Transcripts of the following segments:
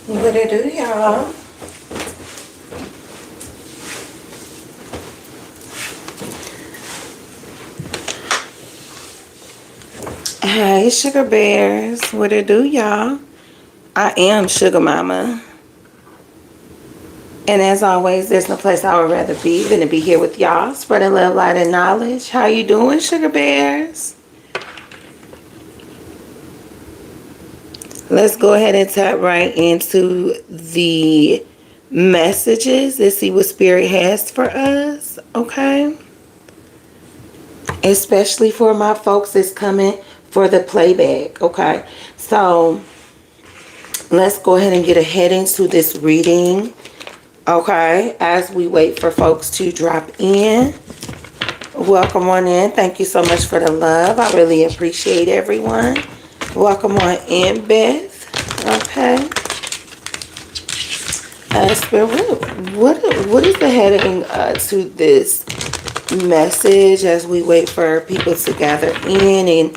What it do, y'all? Hey, Sugar Bears. What it do, y'all? I am Sugar Mama. And as always, there's no place I would rather be than to be here with y'all, spreading love, light, and knowledge. How you doing, Sugar Bears? Let's go ahead and tap right into the messages and see what Spirit has for us, okay? Especially for my folks that's coming for the playback, okay? So let's go ahead and get ahead into this reading, okay? As we wait for folks to drop in. Welcome on in. Thank you so much for the love. I really appreciate everyone. Welcome on in, Beth. Okay. Spirit, what is the heading to this message as we wait for people to gather in? And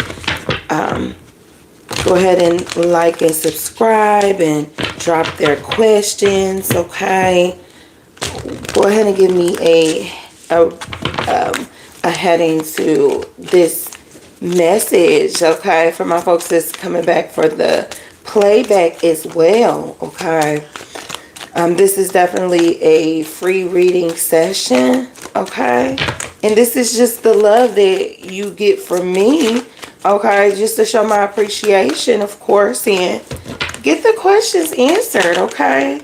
go ahead and like and subscribe and drop their questions, okay? Go ahead and give me a heading to this message, okay? For my folks that's coming back for the playback as well, okay? This is definitely a free reading session, okay? And this is just the love that you get from me, okay? Just to show my appreciation, of course, and get the questions answered, okay?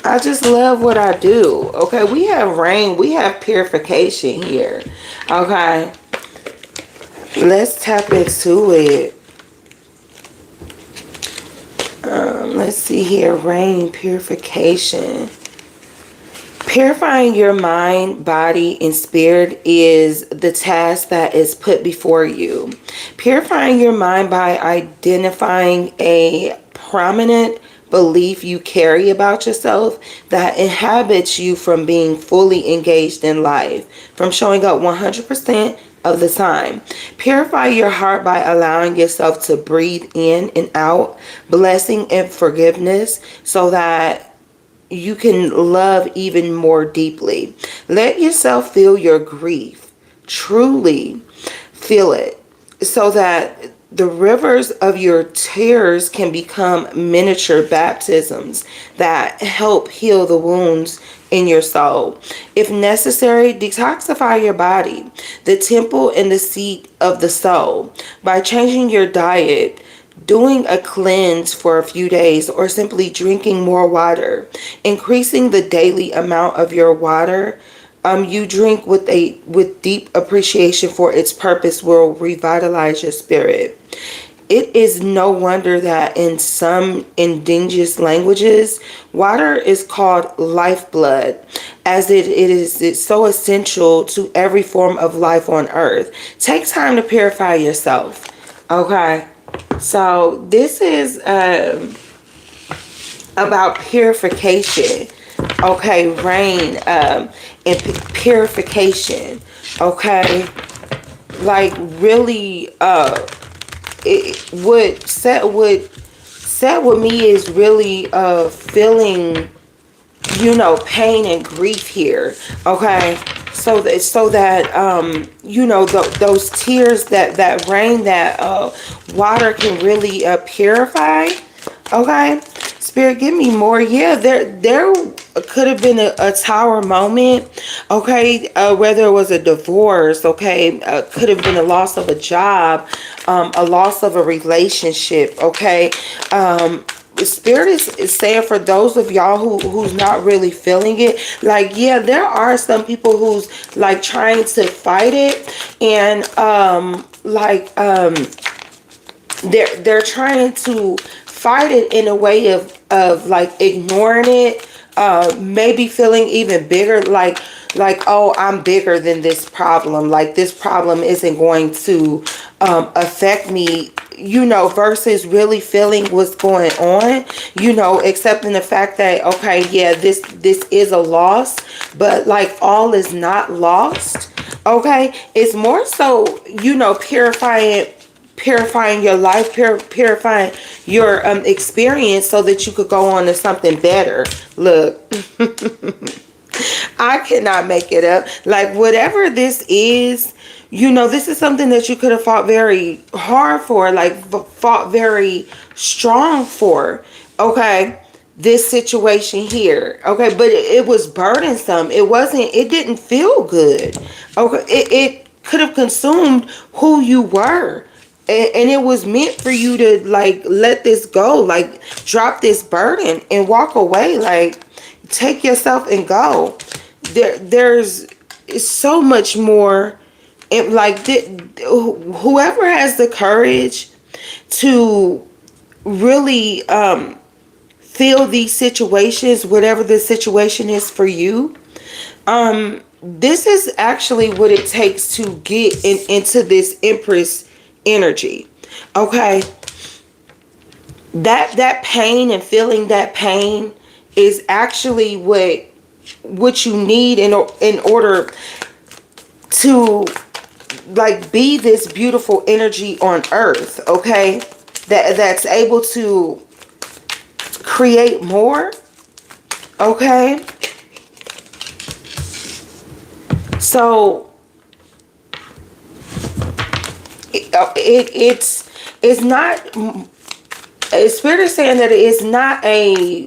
I just love what I do, okay? We have rain, we have purification here, okay? Let's tap into it. Let's see here. Rain, purification. Purifying your mind, body, and spirit is the task that is put before you. Purifying your mind by identifying a prominent belief you carry about yourself that inhabits you from being fully engaged in life, from showing up 100% of the time. Purify your heart by allowing yourself to breathe in and out blessing and forgiveness so that you can love even more deeply. Let yourself feel your grief. Truly feel it so that the rivers of your tears can become miniature baptisms that help heal the wounds in your soul. If necessary, detoxify your body, the temple and the seat of the soul, by changing your diet, doing a cleanse for a few days, or simply drinking more water. Increasing the daily amount of your water you drink with deep appreciation for its purpose will revitalize your spirit. It is no wonder that in some indigenous languages, water is called lifeblood, as it's so essential to every form of life on earth. Take time to purify yourself. Okay, so this is about purification. Okay, rain and purification. Okay, like really it would set with me is really feeling, you know, pain and grief here. Okay, so that you know, those tears, that rain, that water can really purify. Okay, Spirit, give me more. Yeah, there could have been a tower moment, okay, whether it was a divorce, okay, could have been a loss of a job, a loss of a relationship, okay. Spirit is saying for those of y'all who's not really feeling it, like, yeah, there are some people who's like trying to fight it, and they're trying to fight it in a way of like ignoring it, maybe feeling even bigger, like, oh, I'm bigger than this problem, like this problem isn't going to affect me, you know, versus really feeling what's going on, you know, accepting the fact that, okay, yeah, this is a loss, but like all is not lost. Okay, it's more so, you know, purifying purifying your life, purifying your experience so that you could go on to something better. Look, I cannot make it up. Like, whatever this is, you know, this is something that you could have fought very hard for, like fought very strong for. Okay, this situation here. Okay, but it was burdensome. It didn't feel good. Okay, it could have consumed who you were. And it was meant for you to, like, let this go, like, drop this burden and walk away, like, take yourself and go. There's so much more. And, like, whoever has the courage to really feel these situations, whatever the situation is for you, this is actually what it takes to get into this Empress energy. Okay, that pain and feeling that pain is actually what you need in order to, like, be this beautiful energy on earth. Okay, that's able to create more. Okay, so it's not, Spirit is saying that it's not a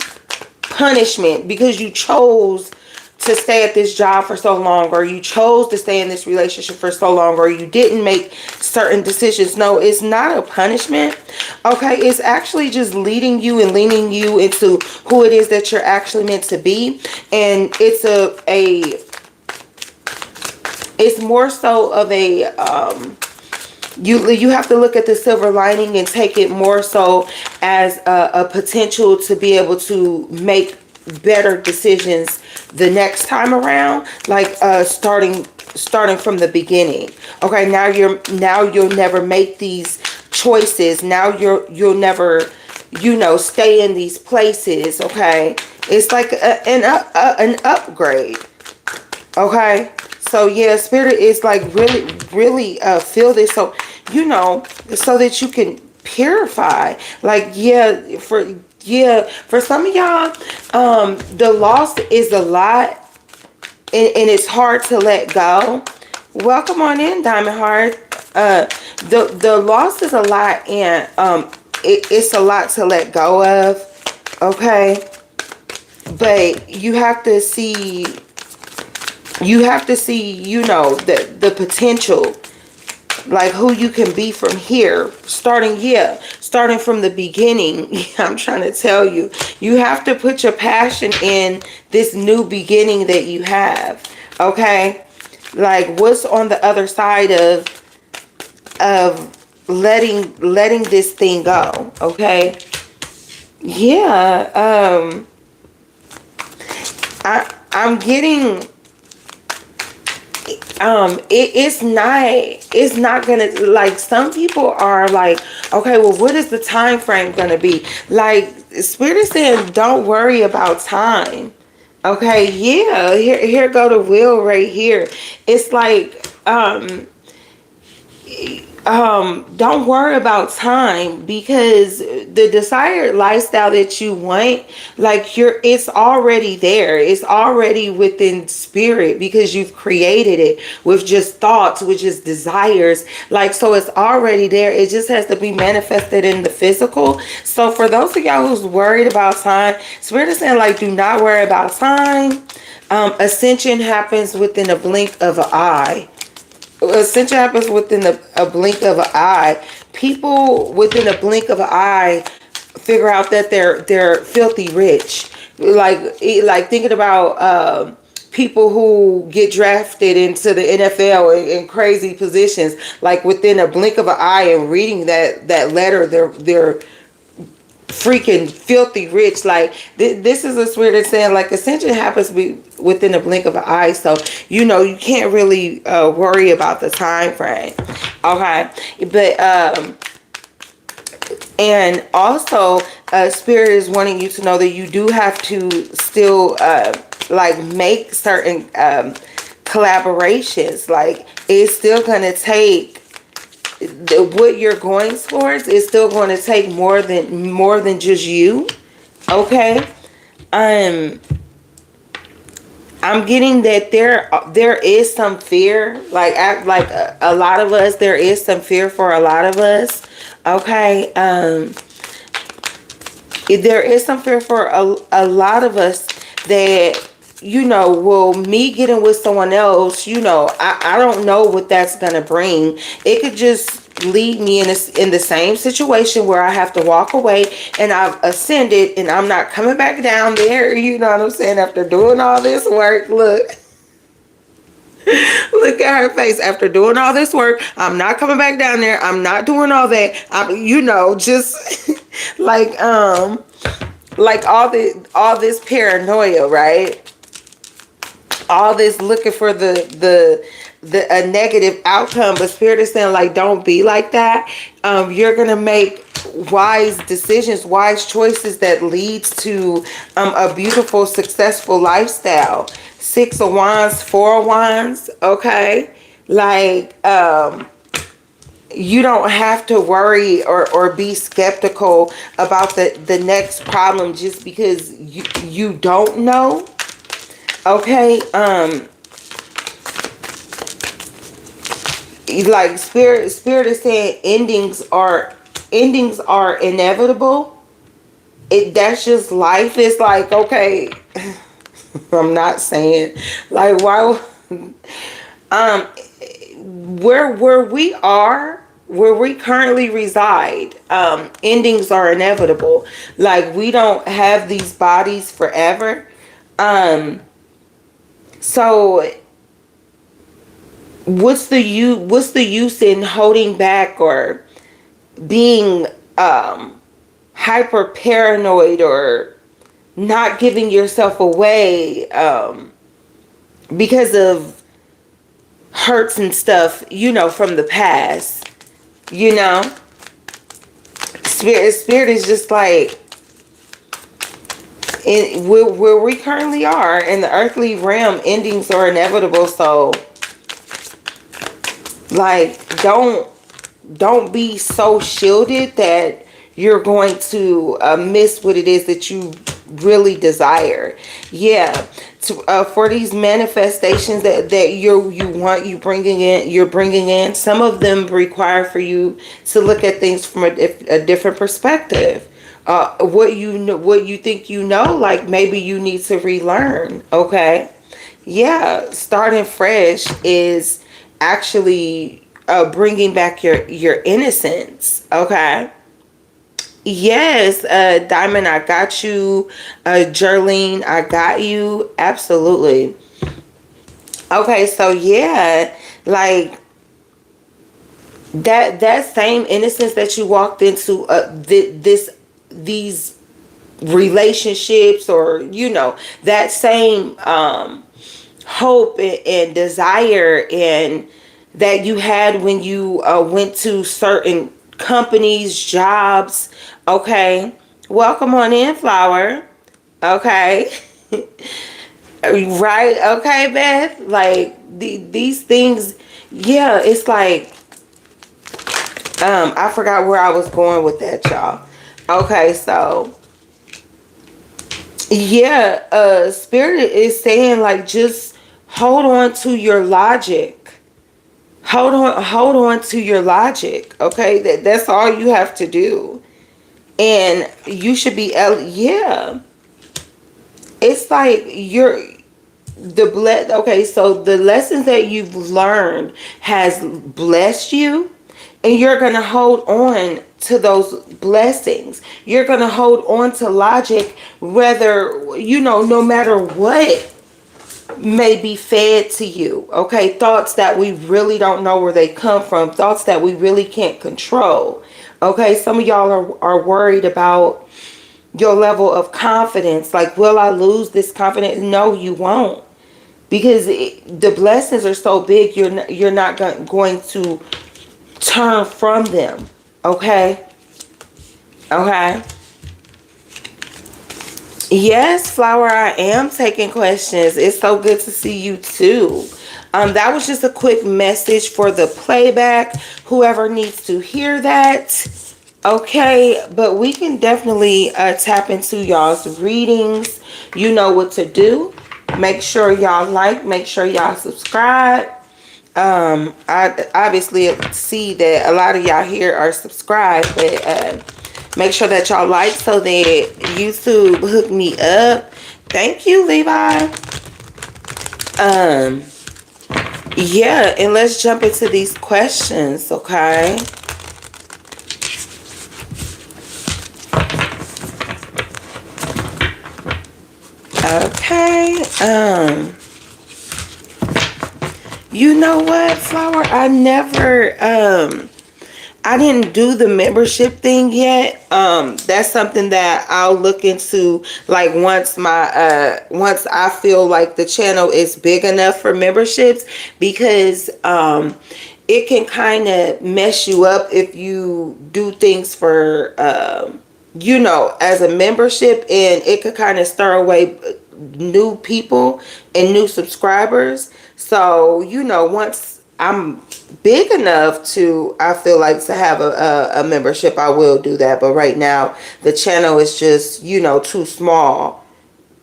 punishment because you chose to stay at this job for so long, or you chose to stay in this relationship for so long, or you didn't make certain decisions. No, it's not a punishment. Okay, it's actually just leading you and leaning you into who it is that you're actually meant to be. And it's it's more so of a you have to look at the silver lining and take it more so as a potential to be able to make better decisions the next time around, like starting from the beginning. Okay, now you'll never make these choices. Now you'll never, you know, stay in these places. Okay, it's like an upgrade. Okay, so yeah, Spirit is like really feel this, so you know, so that you can purify. Like, for some of y'all, the loss is a lot, and it's hard to let go. Welcome on in, Diamond Heart. The loss is a lot, and it's a lot to let go of. Okay, but you have to see, you know, the potential, like who you can be from here, starting from the beginning. I'm trying to tell you, you have to put your passion in this new beginning that you have. Okay, like what's on the other side of letting this thing go. Okay, yeah. I'm getting, it's not gonna, like, some people are like, okay, well, what is the time frame gonna be? Like, Spirit is saying, don't worry about time. Okay, yeah, here go the wheel right here. It's like, don't worry about time, because the desired lifestyle that you want, like, it's already there. It's already within Spirit, because you've created it with just thoughts, with just desires. Like, so it's already there. It just has to be manifested in the physical. So for those of y'all who's worried about time, Spirit is saying, like, do not worry about time. Ascension happens within a blink of an eye. Ascension happens within a blink of an eye. People within a blink of an eye figure out that they're filthy rich. Like thinking about people who get drafted into the NFL in crazy positions, like within a blink of an eye, and reading that letter, they're freaking filthy rich. Like, this is a Spirit that's saying, like, ascension happens within a blink of an eye. So, you know, you can't really worry about the time frame. Okay, but and also Spirit is wanting you to know that you do have to still like make certain collaborations. Like, it's still gonna take what you're going towards is still going to take more than just you. Okay. I'm getting that there is some fear, like a lot of us, there is some fear for a lot of us. Okay. There is some fear for a lot of us that, well, me getting with someone else, I don't know what that's going to bring. It could just lead me in the same situation where I have to walk away and I've ascended and I'm not coming back down there. You know what I'm saying? After doing all this work, look. Look at her face. After doing all this work, I'm not coming back down there. I'm not doing all that. I'm, just like all this paranoia, right? All this looking for a negative outcome, but Spirit is saying, like, don't be like that. You're gonna make wise decisions, wise choices that leads to a beautiful, successful lifestyle. 6 of Wands, 4 of Wands, okay? Like, you don't have to worry or be skeptical about the next problem just because you don't know. Okay, like spirit is saying endings are inevitable. That's just life. It's like, okay, I'm not saying like why where we currently reside, endings are inevitable. Like, we don't have these bodies forever. So what's the use in holding back or being hyper paranoid or not giving yourself away because of hurts and stuff, from the past. Spirit is just like, where we currently are in the earthly realm, endings are inevitable. So, like, don't be so shielded that you're going to miss what it is that you really desire. Yeah, for these manifestations that you're bringing in. Some of them require for you to look at things from a different perspective. What you think like maybe you need to relearn. Okay, yeah, starting fresh is actually bringing back your innocence. Okay. Yes, Diamond, I got you. Jerlene, I got you. Absolutely. Okay, so yeah, like that same innocence that you walked into these relationships, or that same hope and desire and that you had when you went to certain companies, jobs. Okay, welcome on in, Flower. Okay. Right. Okay, Beth. Like these things. Yeah, it's like I forgot where I was going with that, y'all. Okay, so yeah, Spirit is saying, like, just hold on to your logic. Hold on to your logic. Okay, that's all you have to do. And you should be, yeah. It's like okay, so the lessons that you've learned has blessed you, and you're going to hold on to those blessings. You're going to hold on to logic, whether, no matter what may be fed to you. Okay, thoughts that we really don't know where they come from, thoughts that we really can't control. Okay, some of y'all are worried about your level of confidence. Like, will I lose this confidence? No, you won't, because the blessings are so big. You're not going to turn from them. Okay. Yes, Flower, I am taking questions. It's so good to see you too. That was just a quick message for the playback. Whoever needs to hear that. Okay, but we can definitely tap into y'all's readings. You know what to do. Make sure y'all like, make sure y'all subscribe. I obviously see that a lot of y'all here are subscribed, but make sure that y'all like so that YouTube hook me up. Thank you, Levi. Yeah, and let's jump into these questions, okay? Okay, you know what, Flower? I didn't do the membership thing yet. That's something that I'll look into, like, once I feel like the channel is big enough for memberships, because it can kind of mess you up if you do things for as a membership, and it could kind of stir away new people and new subscribers. So, once I'm big enough to, I feel like, to have a membership, I will do that. But right now, the channel is just, too small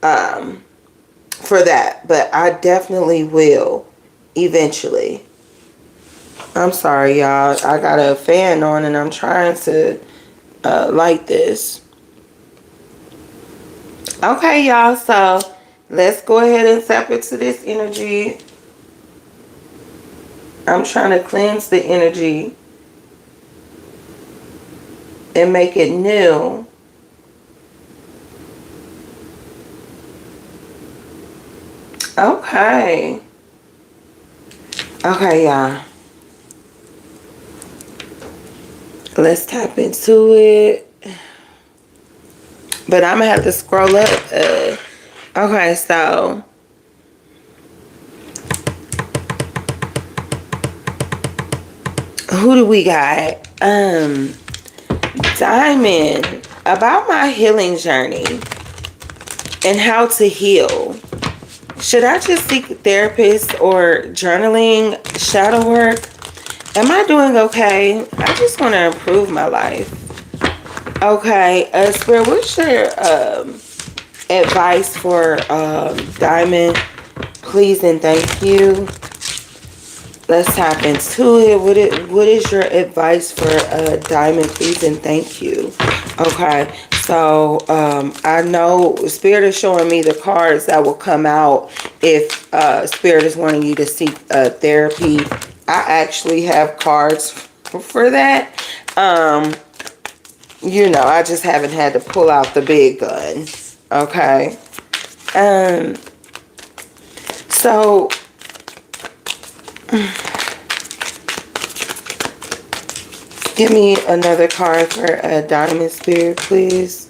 for that. But I definitely will eventually. I'm sorry, y'all. I got a fan on and I'm trying to light this. Okay, y'all. So let's go ahead and step into this energy. I'm trying to cleanse the energy and make it new. Okay. Okay, y'all. Let's tap into it. But I'm going to have to scroll up. Okay, so who do we got? Diamond. About my healing journey and how to heal. Should I just seek a therapist or journaling, shadow work? Am I doing okay? I just want to improve my life. Okay, Spirit, what's your advice for Diamond? Please and thank you. Let's tap into it. What is your advice for Diamond? Please and thank you. Okay, so I know Spirit is showing me the cards that will come out if Spirit is wanting you to seek therapy. I actually have cards for that. I just haven't had to pull out the big gun. Okay. So give me another card for Diamond, Spirit, please.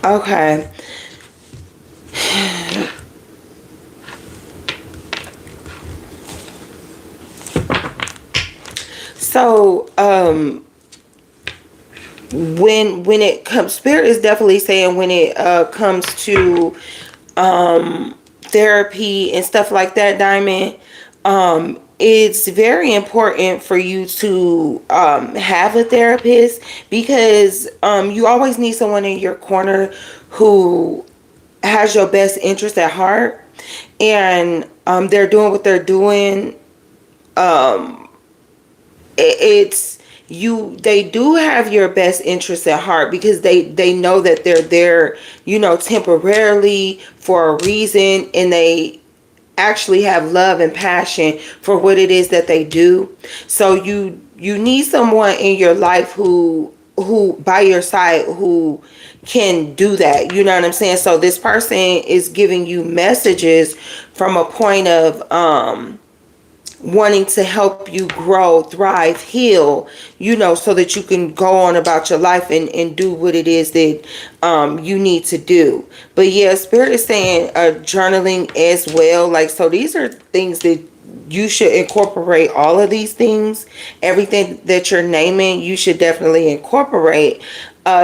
Okay. So, when it comes, Spirit is definitely saying when it comes to therapy and stuff like that, Diamond, it's very important for you to have a therapist, because you always need someone in your corner who has your best interest at heart, and they're doing what they're doing. They do have your best interests at heart, because they know that they're there, temporarily for a reason, and they actually have love and passion for what it is that they do. So you need someone in your life who by your side, who can do that. You know what I'm saying? So this person is giving you messages from a point of wanting to help you grow, thrive, heal, so that you can go on about your life and do what it is that you need to do. But yeah, Spirit is saying journaling as well. Like, so these are things that you should incorporate. All of these things, everything that you're naming, you should definitely incorporate,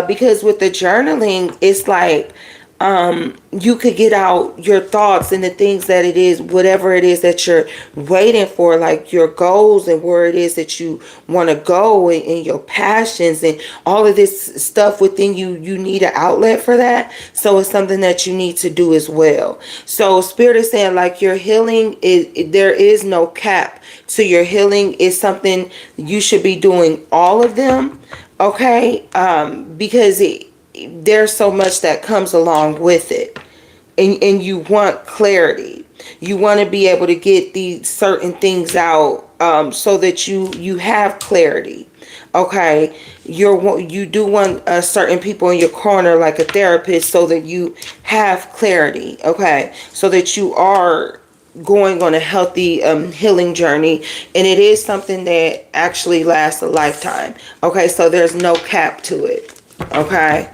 because with the journaling, it's like you could get out your thoughts and the things that it is, whatever it is that you're waiting for, like your goals and where it is that you want to go, and your passions and all of this stuff within you. You need an outlet for that. So it's something that you need to do as well. So Spirit is saying like your healing there is no cap to your healing. Is something you should be doing all of them. Okay. Because there's so much that comes along with it, and you want clarity. You want to be able to get these certain things out, so that you have clarity. Okay, you do want certain people in your corner, like a therapist, so that you have clarity. Okay, so that you are going on a healthy healing journey, and it is something that actually lasts a lifetime. Okay, so there's no cap to it. Okay,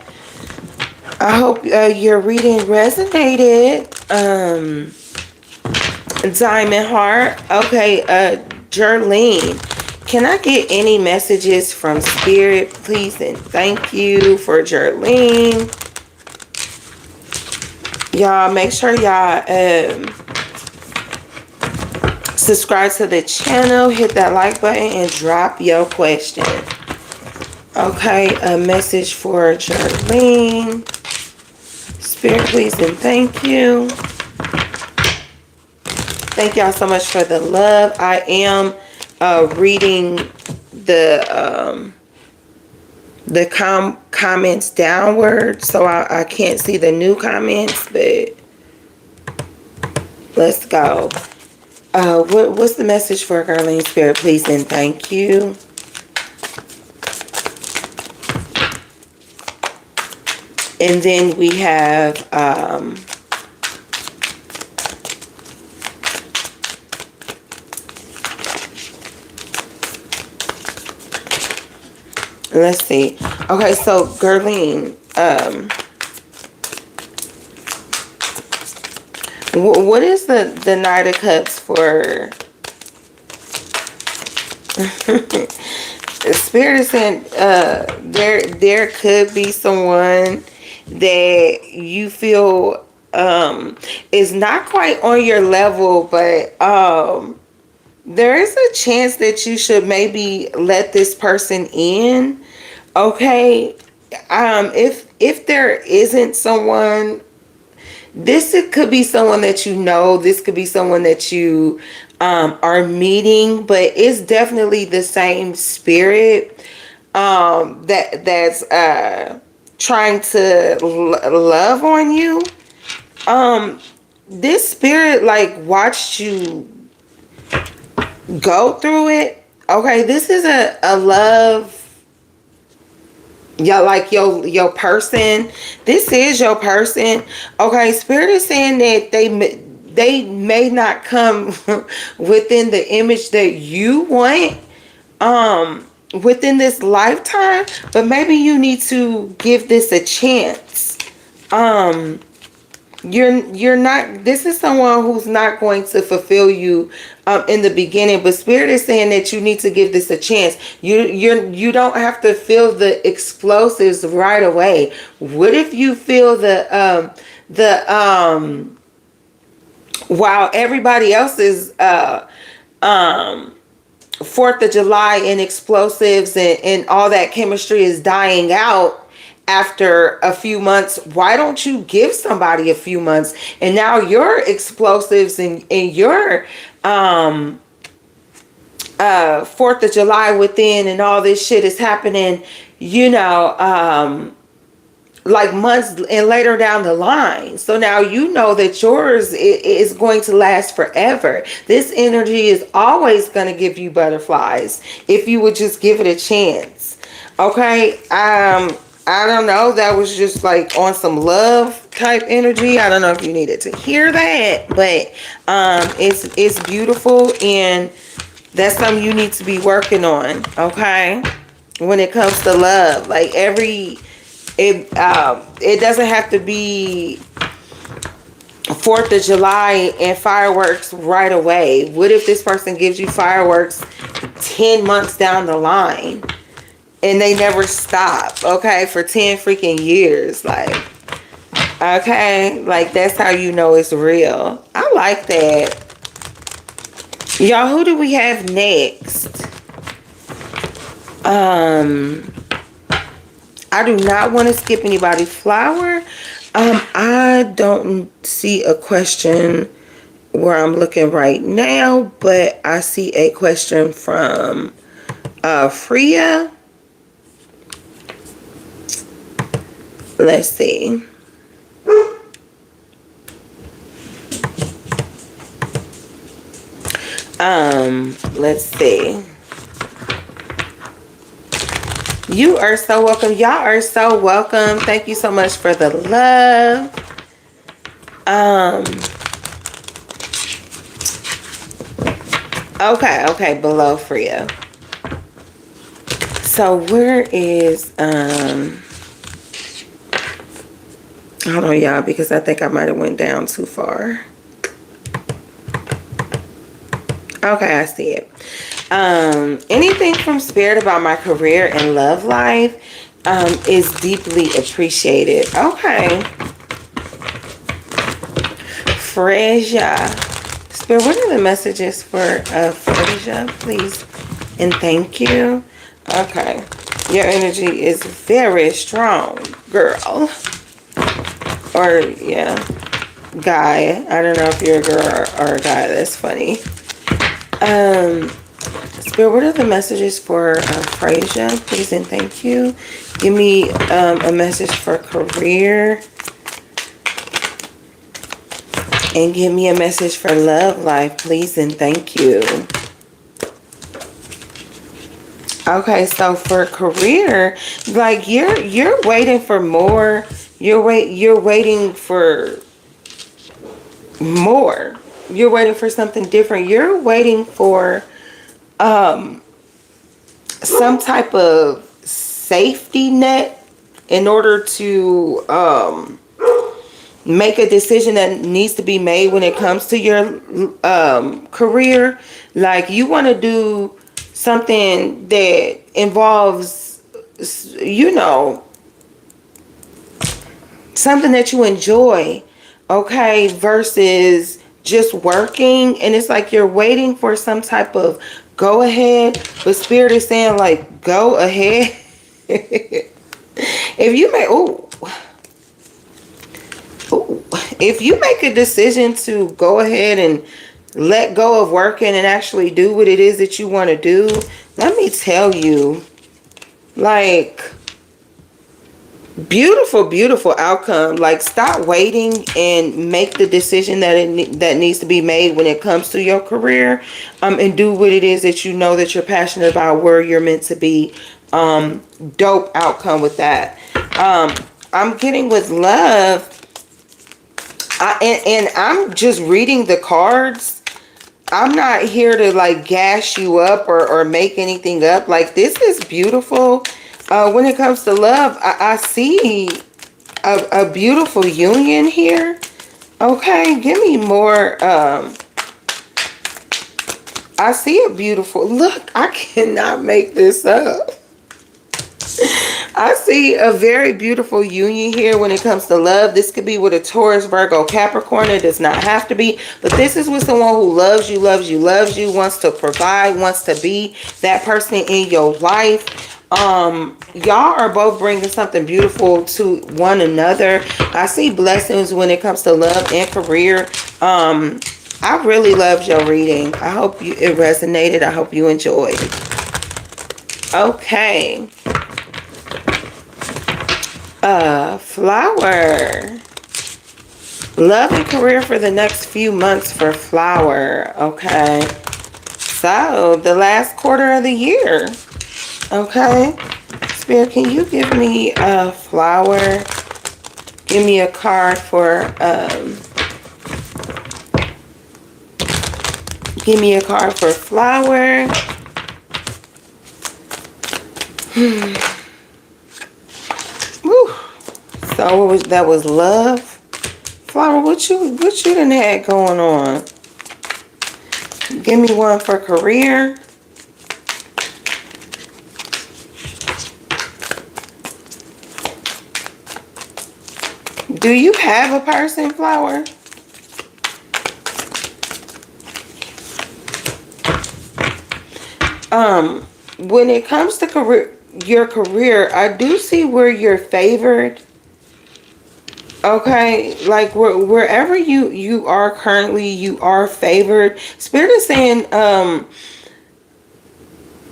I hope your reading resonated. Diamond Heart. Okay, Jerlene, can I get any messages from Spirit, please? And thank you for Jerlene. Y'all, make sure y'all subscribe to the channel, hit that like button, and drop your question. Okay, a message for Jerlene. Spirit, please, and thank you. Thank y'all so much for the love. I am reading the comments downward, so I can't see the new comments, but let's go. What's the message for Garlene? Spirit, please, and thank you. And then we have let's see. Okay, so Garlene, what is the Knight of Cups for? Spirit is saying there could be someone that you feel is not quite on your level, but there is a chance that you should maybe let this person in. Okay, if there isn't someone, it could be someone that you know. This could be someone that you are meeting, but it's definitely the same spirit that's trying to love on you. This spirit like watched you go through it. Okay, this is a love. Y'all, like your person. This is your person. Okay, Spirit is saying that they may not come within the image that you want within this lifetime, but maybe you need to give this a chance. You're not, this is someone who's not going to fulfill you in the beginning, but Spirit is saying that you need to give this a chance. You don't have to feel the explosives right away. What if you feel while everybody else is 4th of July and explosives and all that chemistry is dying out after a few months, why don't you give somebody a few months? And now your explosives and your 4th of July within and all this shit is happening, you know, like months and later down the line. So now you know that yours is going to last forever. This energy is always going to give you butterflies if you would just give it a chance. Okay, I don't know. That was just like on some love type energy. I don't know if you needed to hear that, but it's beautiful, and that's something you need to be working on. Okay, when it comes to love, like it doesn't have to be 4th of July and fireworks right away. What if this person gives you fireworks 10 months down the line? And they never stop, okay, for 10 freaking years. Like, Okay, like that's how you know it's real. I like that. Y'all, who do we have next? I do not want to skip anybody. Flower. I don't see a question where I'm looking right now, but I see a question from Freya. Let's see. Let's see. You are so welcome. Y'all are so welcome. Thank you so much for the love. Okay, below Freya. So where is hold on, y'all, because I think I might have went down too far. Okay, I see it. Anything from Spirit about my career and love life is deeply appreciated. Okay. Freya. Spirit, what are the messages for Freya, please? And thank you. Okay. Your energy is very strong, girl. Or, yeah, guy. I don't know if you're a girl or a guy. That's funny. Spirit, what are the messages for Freya, please and thank you? Give me a message for career. And give me a message for love life, please and thank you. Okay, so for career, like you're waiting for more. You're waiting for more. You're waiting for something different. You're waiting for some type of safety net in order to make a decision that needs to be made when it comes to your career. Like you want to do something that involves, you know, something that you enjoy, okay, versus just working. And it's like you're waiting for some type of go ahead, but Spirit is saying like go ahead. If you make if you make a decision to go ahead and let go of working and actually do what it is that you want to do, let me tell you, like, beautiful outcome. Like, stop waiting and make the decision that needs to be made when it comes to your career, and do what it is that you know that you're passionate about, where you're meant to be. Dope outcome with that. I'm getting with love. And I'm just reading the cards. I'm not here to like gas you up or make anything up. Like, this is beautiful. When it comes to love, I see a beautiful union here. Okay, give me more. I see a beautiful, look, I cannot make this up. I see a very beautiful union here when it comes to love. This could be with a Taurus, Virgo, Capricorn. It does not have to be. But this is with someone who loves you, wants to provide, wants to be that person in your life. Y'all are both bringing something beautiful to one another. I see blessings when it comes to love and career. I really loved your reading. I hope it resonated. I hope you enjoyed. Okay. Flower. Love and career for the next few months for Flower. Okay. So, the last quarter of the year. Okay. Spirit, can you give me a Flower? Give me a card for, give me a card for Flower. Woo. So that was love. Flower, what you done had going on? Give me one for career. Do you have a person, Flower? When it comes to your career, I do see where you're favored. Okay, like wherever you are currently, you are favored. Spirit is saying,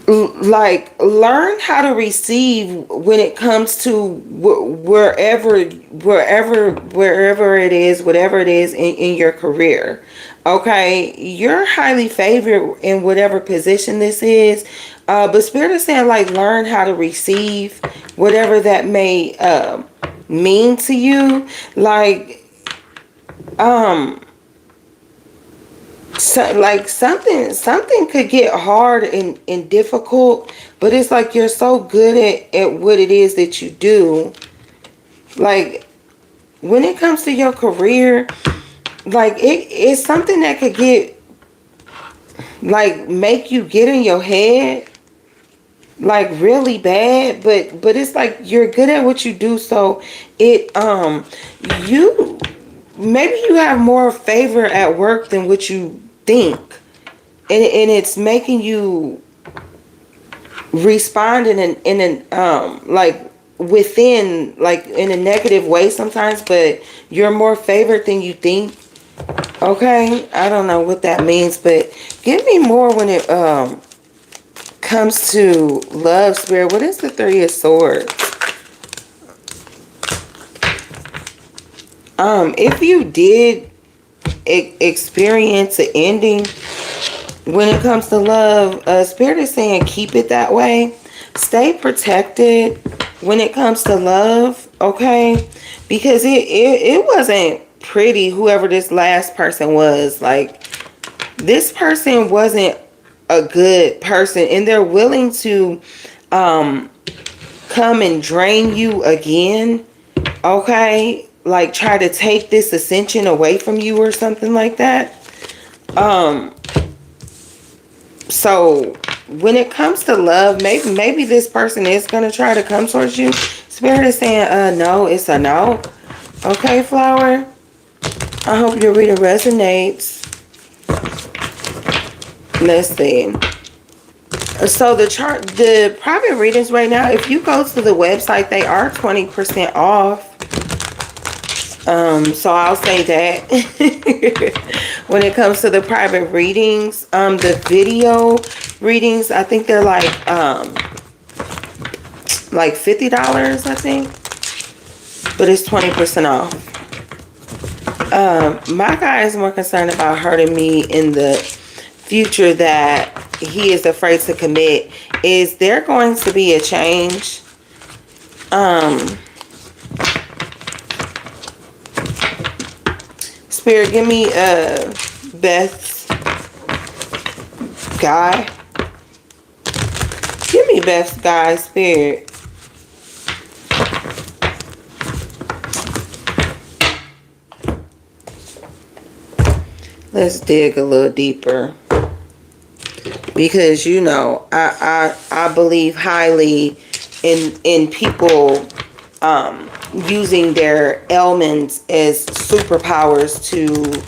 like, learn how to receive when it comes to wherever it is, whatever it is in your career. Okay, you're highly favored in whatever position this is, but Spirit is saying, like, learn how to receive whatever that may mean to you. Like, so, like, something could get hard and difficult, but it's like you're so good at what it is that you do. Like, when it comes to your career, like, it's something that could get, like, make you get in your head, like, really bad, but it's like you're good at what you do, so it you maybe you have more favor at work than what you think, and it's making you respond in an like within, like, in a negative way sometimes, but you're more favored than you think. Okay, I don't know what that means, but give me more when it comes to love, Spirit. What is the Three of Swords? If you did experience an ending when it comes to love, Spirit is saying keep it that way. Stay protected when it comes to love, okay? Because it wasn't pretty, whoever this last person was. Like, this person wasn't a good person, and they're willing to come and drain you again, okay? Like, try to take this ascension away from you or something like that. So when it comes to love, maybe this person is going to try to come towards you. Spirit is saying, no, it's a no. Okay, Flower? I hope your reading resonates. Let's see. So the private readings right now, if you go to the website, they are 20% off. So I'll say that. When it comes to the private readings, the video readings, I think they're like $50, I think, but it's 20% off. My guy is more concerned about hurting me in the future that he is afraid to commit. Is there going to be a change? Spirit, give me Beth's guy. Give me Beth's guy, Spirit. Let's dig a little deeper. Because, you know, I believe highly in people using their ailments as superpowers to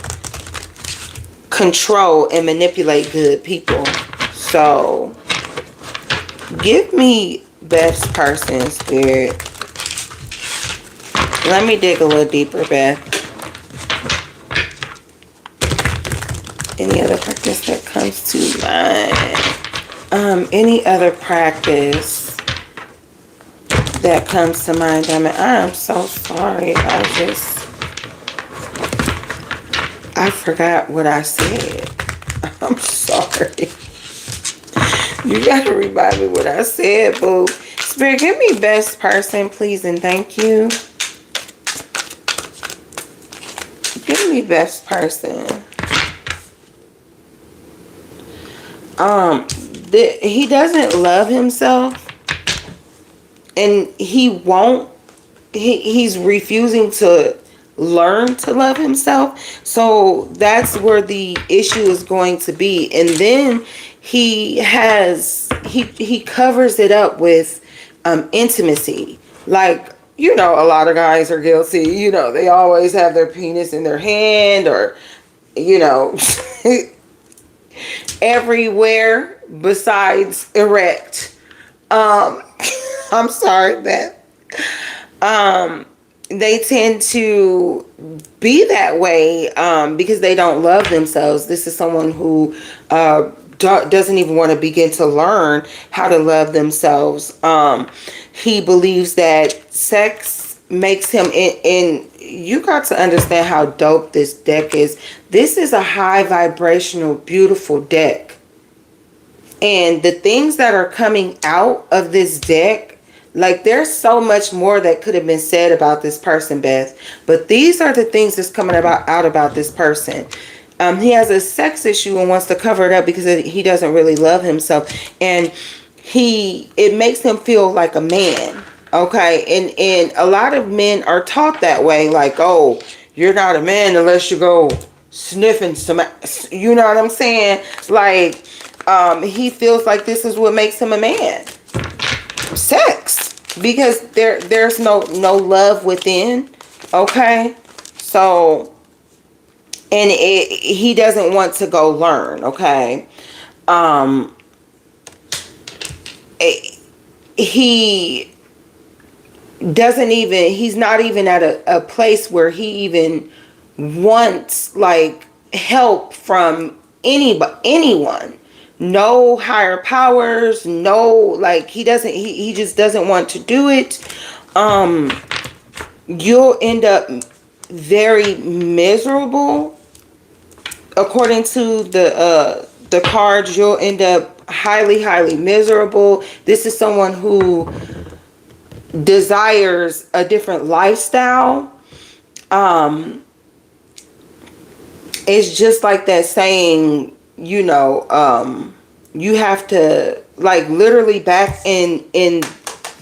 control and manipulate good people. So give me Beth's person, Spirit. Let me dig a little deeper, Beth. Any other practice that comes to mind? Any other practice that comes to mind? I mean, I am so sorry. I forgot what I said. I'm sorry. You gotta remind me what I said, boo. Spirit, give me best person, please, and thank you. Give me best person. He doesn't love himself, and he's refusing to learn to love himself. So that's where the issue is going to be. And then he covers it up with intimacy. Like, you know, a lot of guys are guilty. You know, they always have their penis in their hand, or, you know, everywhere besides erect. Um, I'm sorry, Beth. They tend to be that way because they don't love themselves. This is someone who doesn't even want to begin to learn how to love themselves. He believes that sex makes him in you got to understand how dope this deck is. This is a high vibrational, beautiful deck. And the things that are coming out of this deck, like there's so much more that could have been said about this person, Beth. But these are the things that's coming out about this person. He has a sex issue and wants to cover it up because he doesn't really love himself. And it makes him feel like a man. Okay. And a lot of men are taught that way. Like, oh, you're not a man unless you go sniffing some, you know what I'm saying? Like, he feels like this is what makes him a man. Sex. Because there's no love within. Okay. So, and he doesn't want to go learn. Okay. He doesn't even, he's not even at a place where he even wants like help from anyone. No higher powers, no, like he just doesn't want to do it. You'll end up very miserable. According to the cards, you'll end up highly miserable. This is someone who desires a different lifestyle. It's just like that saying, you know, you have to, like, literally back in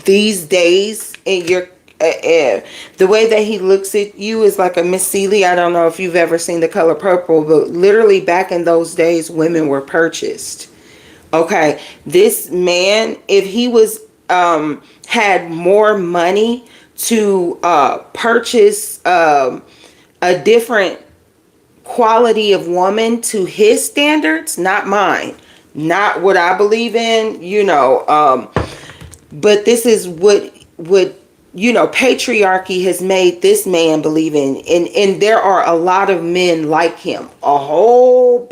these days, in your the way that he looks at you is like a Miss Seeley. I don't know if you've ever seen The Color Purple, but literally back in those days, women were purchased. Okay, this man, if he was had more money to purchase a different quality of woman to his standards, not mine, not what I believe in, you know, but this is what you know, patriarchy has made this man believe in. And there are a lot of men like him, a whole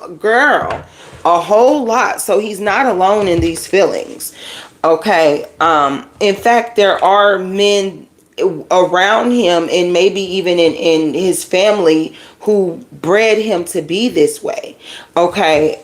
lot. So he's not alone in these feelings. Okay. In fact, there are men around him and maybe even in his family who bred him to be this way. Okay.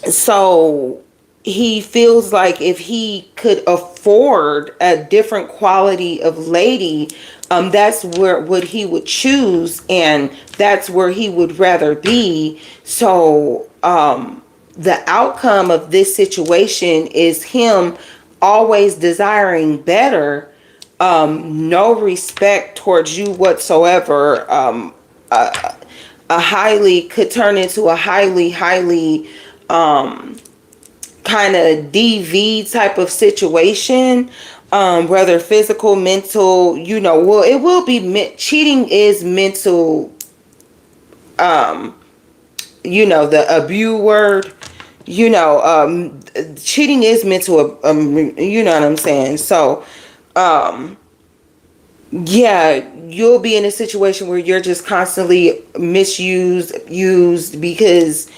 So he feels like if he could afford a different quality of lady, that's what he would choose, and that's where he would rather be. So the outcome of this situation is him always desiring better, no respect towards you whatsoever. Could turn into a highly kind of DV type of situation, whether physical, mental, you know, well, it will be, cheating is mental, you know, the abuse word, you know, cheating is mental, you know what I'm saying? So, yeah, you'll be in a situation where you're just constantly used because,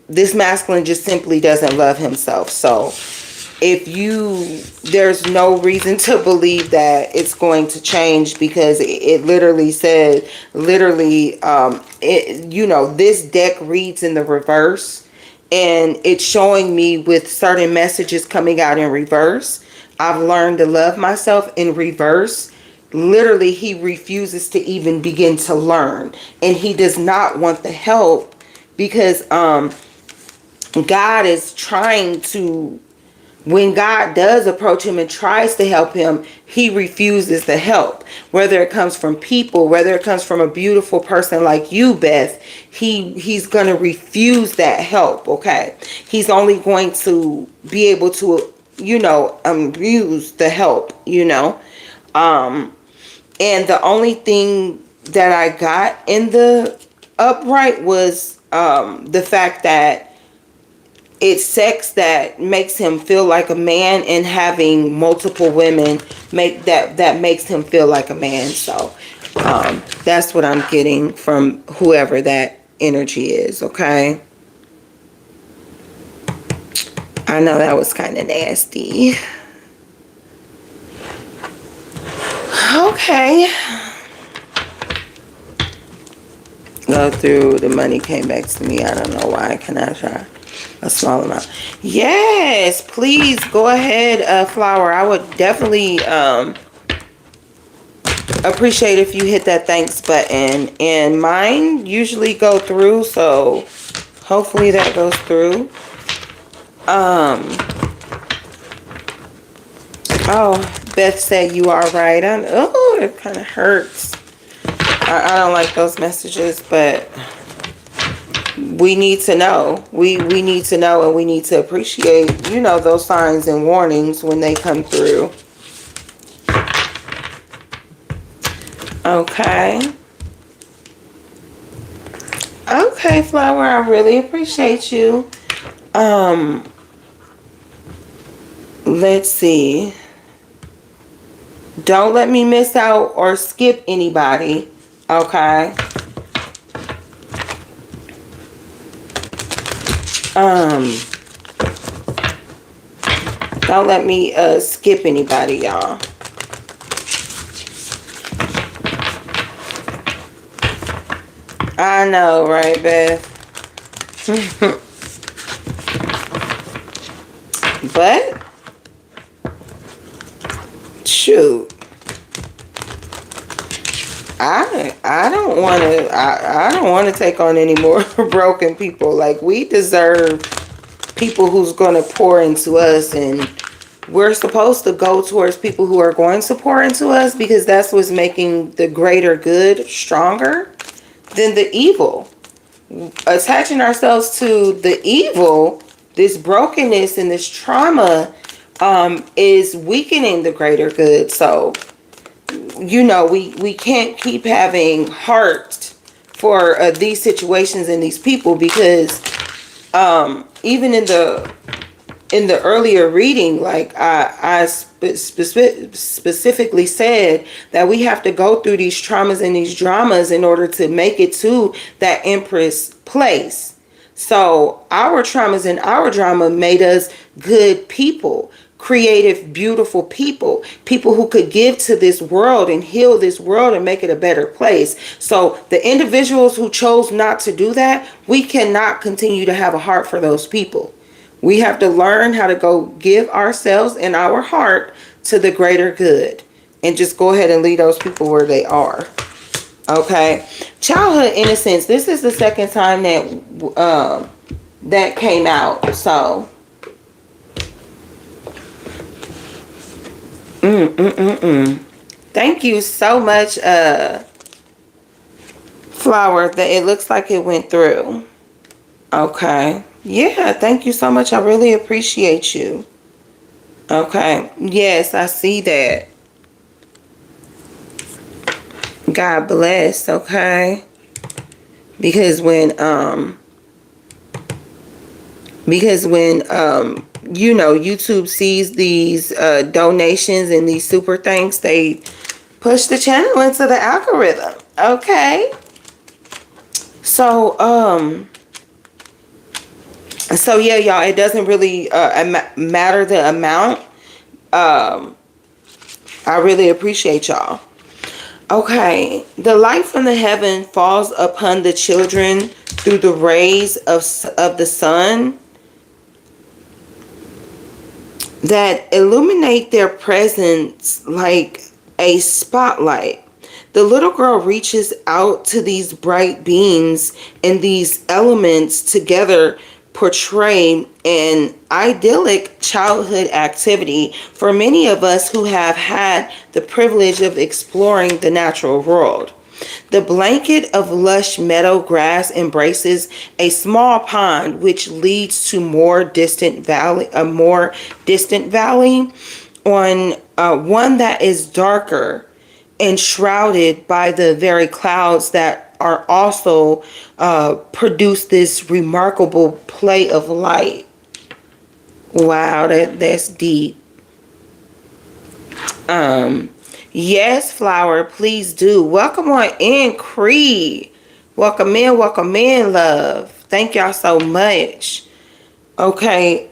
this masculine just simply doesn't love himself. So there's no reason to believe that it's going to change, because it literally said, you know, this deck reads in the reverse, and it's showing me with certain messages coming out in reverse. I've learned to love myself in reverse. Literally, he refuses to even begin to learn, and he does not want the help because, God is trying to, when God does approach him and tries to help him, he refuses the help. Whether it comes from people, whether it comes from a beautiful person like you, Beth, he's going to refuse that help, okay? He's only going to be able to use the help, and the only thing that I got in the upright was the fact that it's sex that makes him feel like a man, and having multiple women that makes him feel like a man. So that's what I'm getting from whoever that energy is. Okay, I know that was kind of nasty. Okay, go through. The money came back to me. I don't know why. Can I try a small amount? Yes, please go ahead, Flower. I would definitely appreciate if you hit that thanks button, and mine usually go through, so hopefully that goes through. Oh, Beth said you are right. Oh, it kind of hurts. I don't like those messages, but we need to know. We need to know, and we need to appreciate, those signs and warnings when they come through. Okay. Okay, Flower, I really appreciate you. Let's see. Don't let me miss out or skip anybody. Okay. Don't let me skip anybody, y'all. I know, right, Beth? But shoot, I don't want to take on any more broken people. Like, we deserve people who's going to pour into us, and we're supposed to go towards people who are going to pour into us, because that's what's making the greater good stronger than the evil. Attaching ourselves to the evil, this brokenness and this trauma, is weakening the greater good. So, we can't keep having heart for these situations and these people, because even in the earlier reading, like I specifically said that we have to go through these traumas and these dramas in order to make it to that Empress place. So our traumas and our drama made us good people, creative, beautiful people, people who could give to this world and heal this world and make it a better place. So the individuals who chose not to do that, we cannot continue to have a heart for those people. We have to learn how to go give ourselves and our heart to the greater good, and just go ahead and leave those people where they are. Okay. Childhood innocence. This is the second time that that came out. So thank you so much, Flower. That it looks like it went through. Okay. Yeah, thank you so much. I really appreciate you. Okay. Yes, I see that. God bless. Okay. Because when YouTube sees these donations and these super thanks, they push the channel into the algorithm. Okay. So yeah, y'all, it doesn't really matter the amount. I really appreciate y'all. Okay, the light from the heaven falls upon the children through the rays of the sun that illuminate their presence like a spotlight. The little girl reaches out to these bright beams, and these elements together portray an idyllic childhood activity for many of us who have had the privilege of exploring the natural world. The blanket of lush meadow grass embraces a small pond, which leads to a more distant valley on one that is darker and shrouded by the very clouds that are also produce this remarkable play of light. Wow, that's deep. Yes, Flower, please do. Welcome on in, Creed. Welcome in, love. Thank y'all so much. Okay,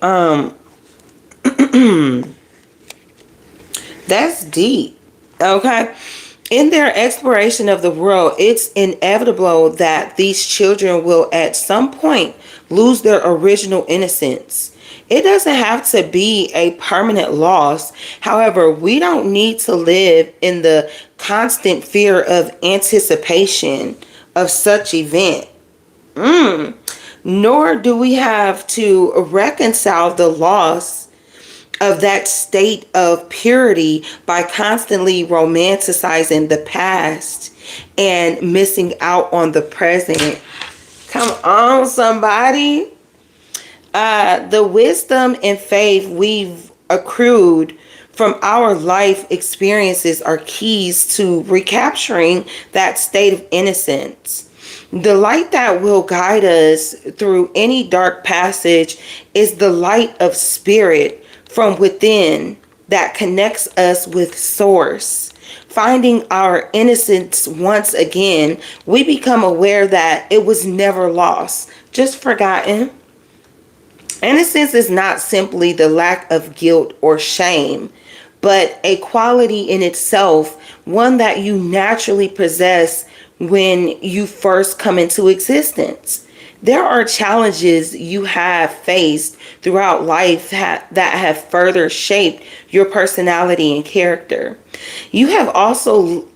that's deep. Okay. In their exploration of the world, it's inevitable that these children will at some point lose their original innocence. It doesn't have to be a permanent loss. However, we don't need to live in the constant fear of anticipation of such event. Nor do we have to reconcile the loss of that state of purity by constantly romanticizing the past and missing out on the present. Come on, somebody. The wisdom and faith we've accrued from our life experiences are keys to recapturing that state of innocence. The light that will guide us through any dark passage is the light of spirit from within that connects us with Source. Finding our innocence once again, we become aware that it was never lost, just forgotten. Innocence is not simply the lack of guilt or shame, but a quality in itself, one that you naturally possess when you first come into existence. There are challenges you have faced throughout life that have further shaped your personality and character. You have also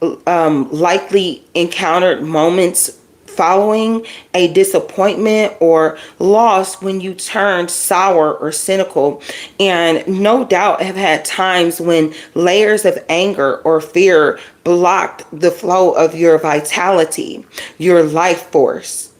likely encountered moments following a disappointment or loss when you turned sour or cynical, and no doubt have had times when layers of anger or fear blocked the flow of your vitality, your life force.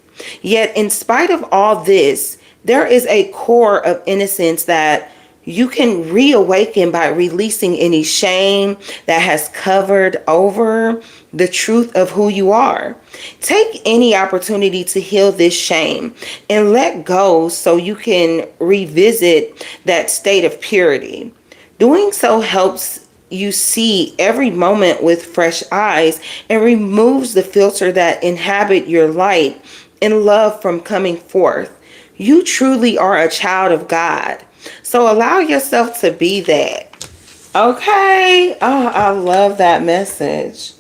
Yet, in spite of all this, there is a core of innocence that you can reawaken by releasing any shame that has covered over the truth of who you are. Take any opportunity to heal this shame and let go so you can revisit that state of purity. Doing so helps you see every moment with fresh eyes and removes the filter that inhabit your light and love from coming forth. You truly are a child of God. So allow yourself to be that. Okay. Oh, I love that message.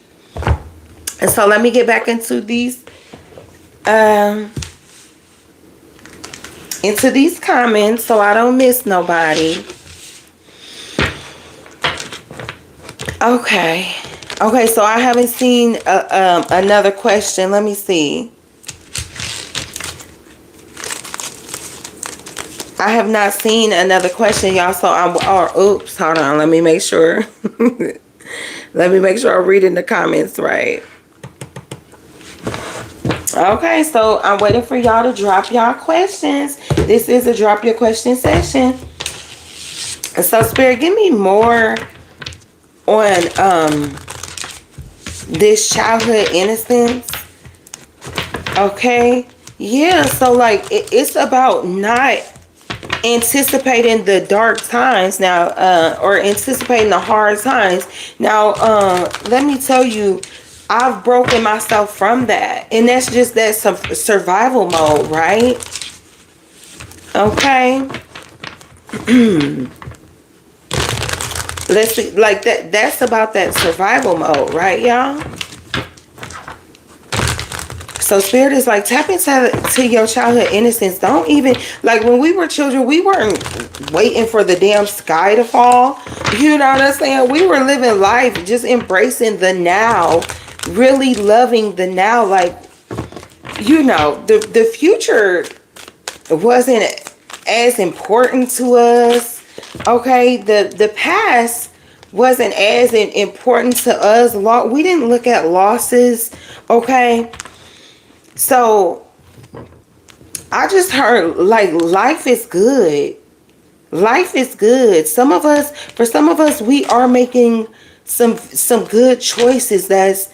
And so let me get back into these comments so I don't miss nobody. Okay, so I haven't seen another question. Let me see. I have not seen another question, y'all. So oops, hold on. Let me make sure. Let me make sure I'm reading the comments right. Okay, so I'm waiting for y'all to drop y'all questions. This is a drop your question session. And so, Spirit, give me more on this childhood innocence. Okay. Yeah, so like it's about not anticipating the dark times now, or anticipating the hard times. Now, let me tell you, I've broken myself from that. And that's just that survival mode, right? Okay. Let's see, like that's about that survival mode, right, y'all? So Spirit is like, tap into your childhood innocence. Don't even, like when we were children, we weren't waiting for the damn sky to fall. You know what I'm saying? We were living life, just embracing the now, really loving the now. Like, you know, the future wasn't as important to us. Okay, the past wasn't as important to us. We didn't look at losses, okay? So I just heard like life is good. Life is good. For some of us, we are making some good choices that's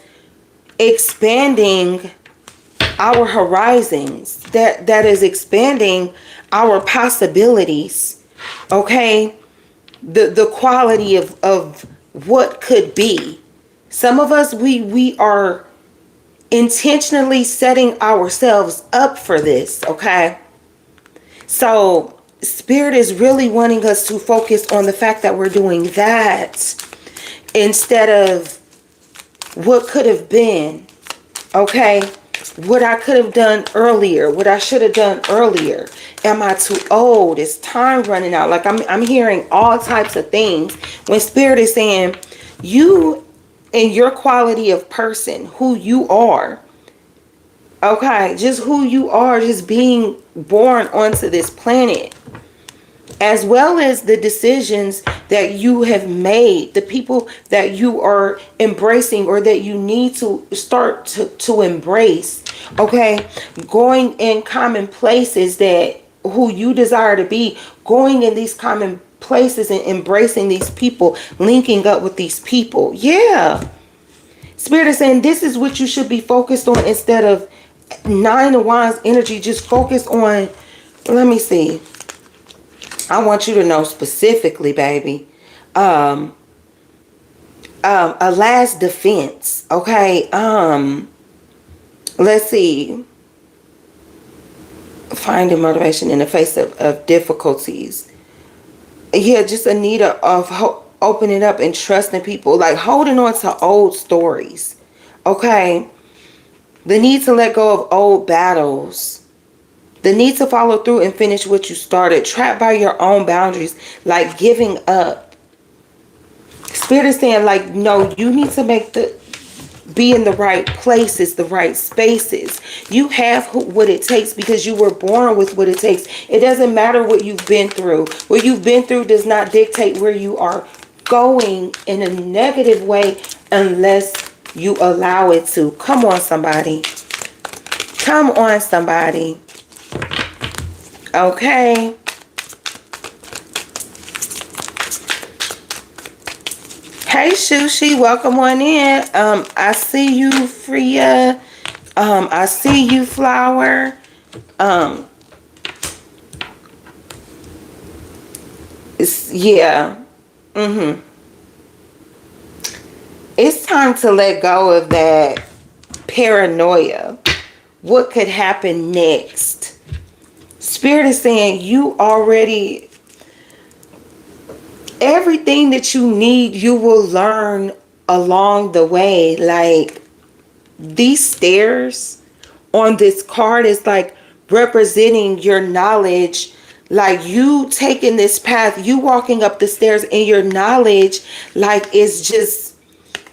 expanding our horizons, that is expanding our possibilities, okay? The quality of what could be. Some of us, we are intentionally setting ourselves up for this, okay? So Spirit is really wanting us to focus on the fact that we're doing that instead of what could have been, okay? What I could have done earlier, what I should have done earlier. Am I too old? Is time running out? Like I'm hearing all types of things when Spirit is saying you and your quality of person, who you are, okay, just who you are, just being born onto this planet, as well as the decisions that you have made, the people that you are embracing or that you need to start to embrace, okay? Going in common places that who you desire to be, going in these common places and embracing these people, linking up with these people. Yeah. Spirit is saying this is what you should be focused on instead of Nine of Wands energy. Just focus on, let me see. I want you to know specifically, baby. A last defense, okay? Let's see. Finding motivation in the face of difficulties. Yeah, just a need of opening up and trusting people. Like holding on to old stories, okay? The need to let go of old battles. The need to follow through and finish what you started. Trapped by your own boundaries. Like giving up. Spirit is saying like, no, you need to be in the right places, the right spaces. You have what it takes because you were born with what it takes. It doesn't matter what you've been through. What you've been through does not dictate where you are going in a negative way unless you allow it to. Come on, somebody. Come on, somebody. Okay. Hey, Shushi, welcome on in. I see you, Freya. I see you, Flower. Yeah. It's time to let go of that paranoia. What could happen next? Spirit is saying you already, everything that you need, you will learn along the way. Like these stairs on this card is like representing your knowledge. Like you taking this path, you walking up the stairs, and your knowledge like it's just,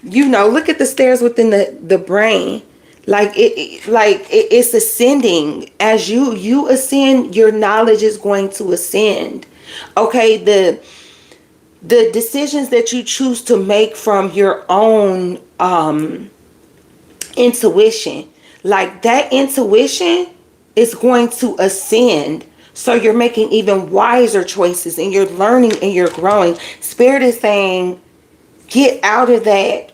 you know, look at the stairs within the brain. Like it's ascending. As you ascend, your knowledge is going to ascend. Okay, the decisions that you choose to make from your own intuition, like that intuition is going to ascend. So you're making even wiser choices, and you're learning and you're growing. Spirit is saying, get out of that.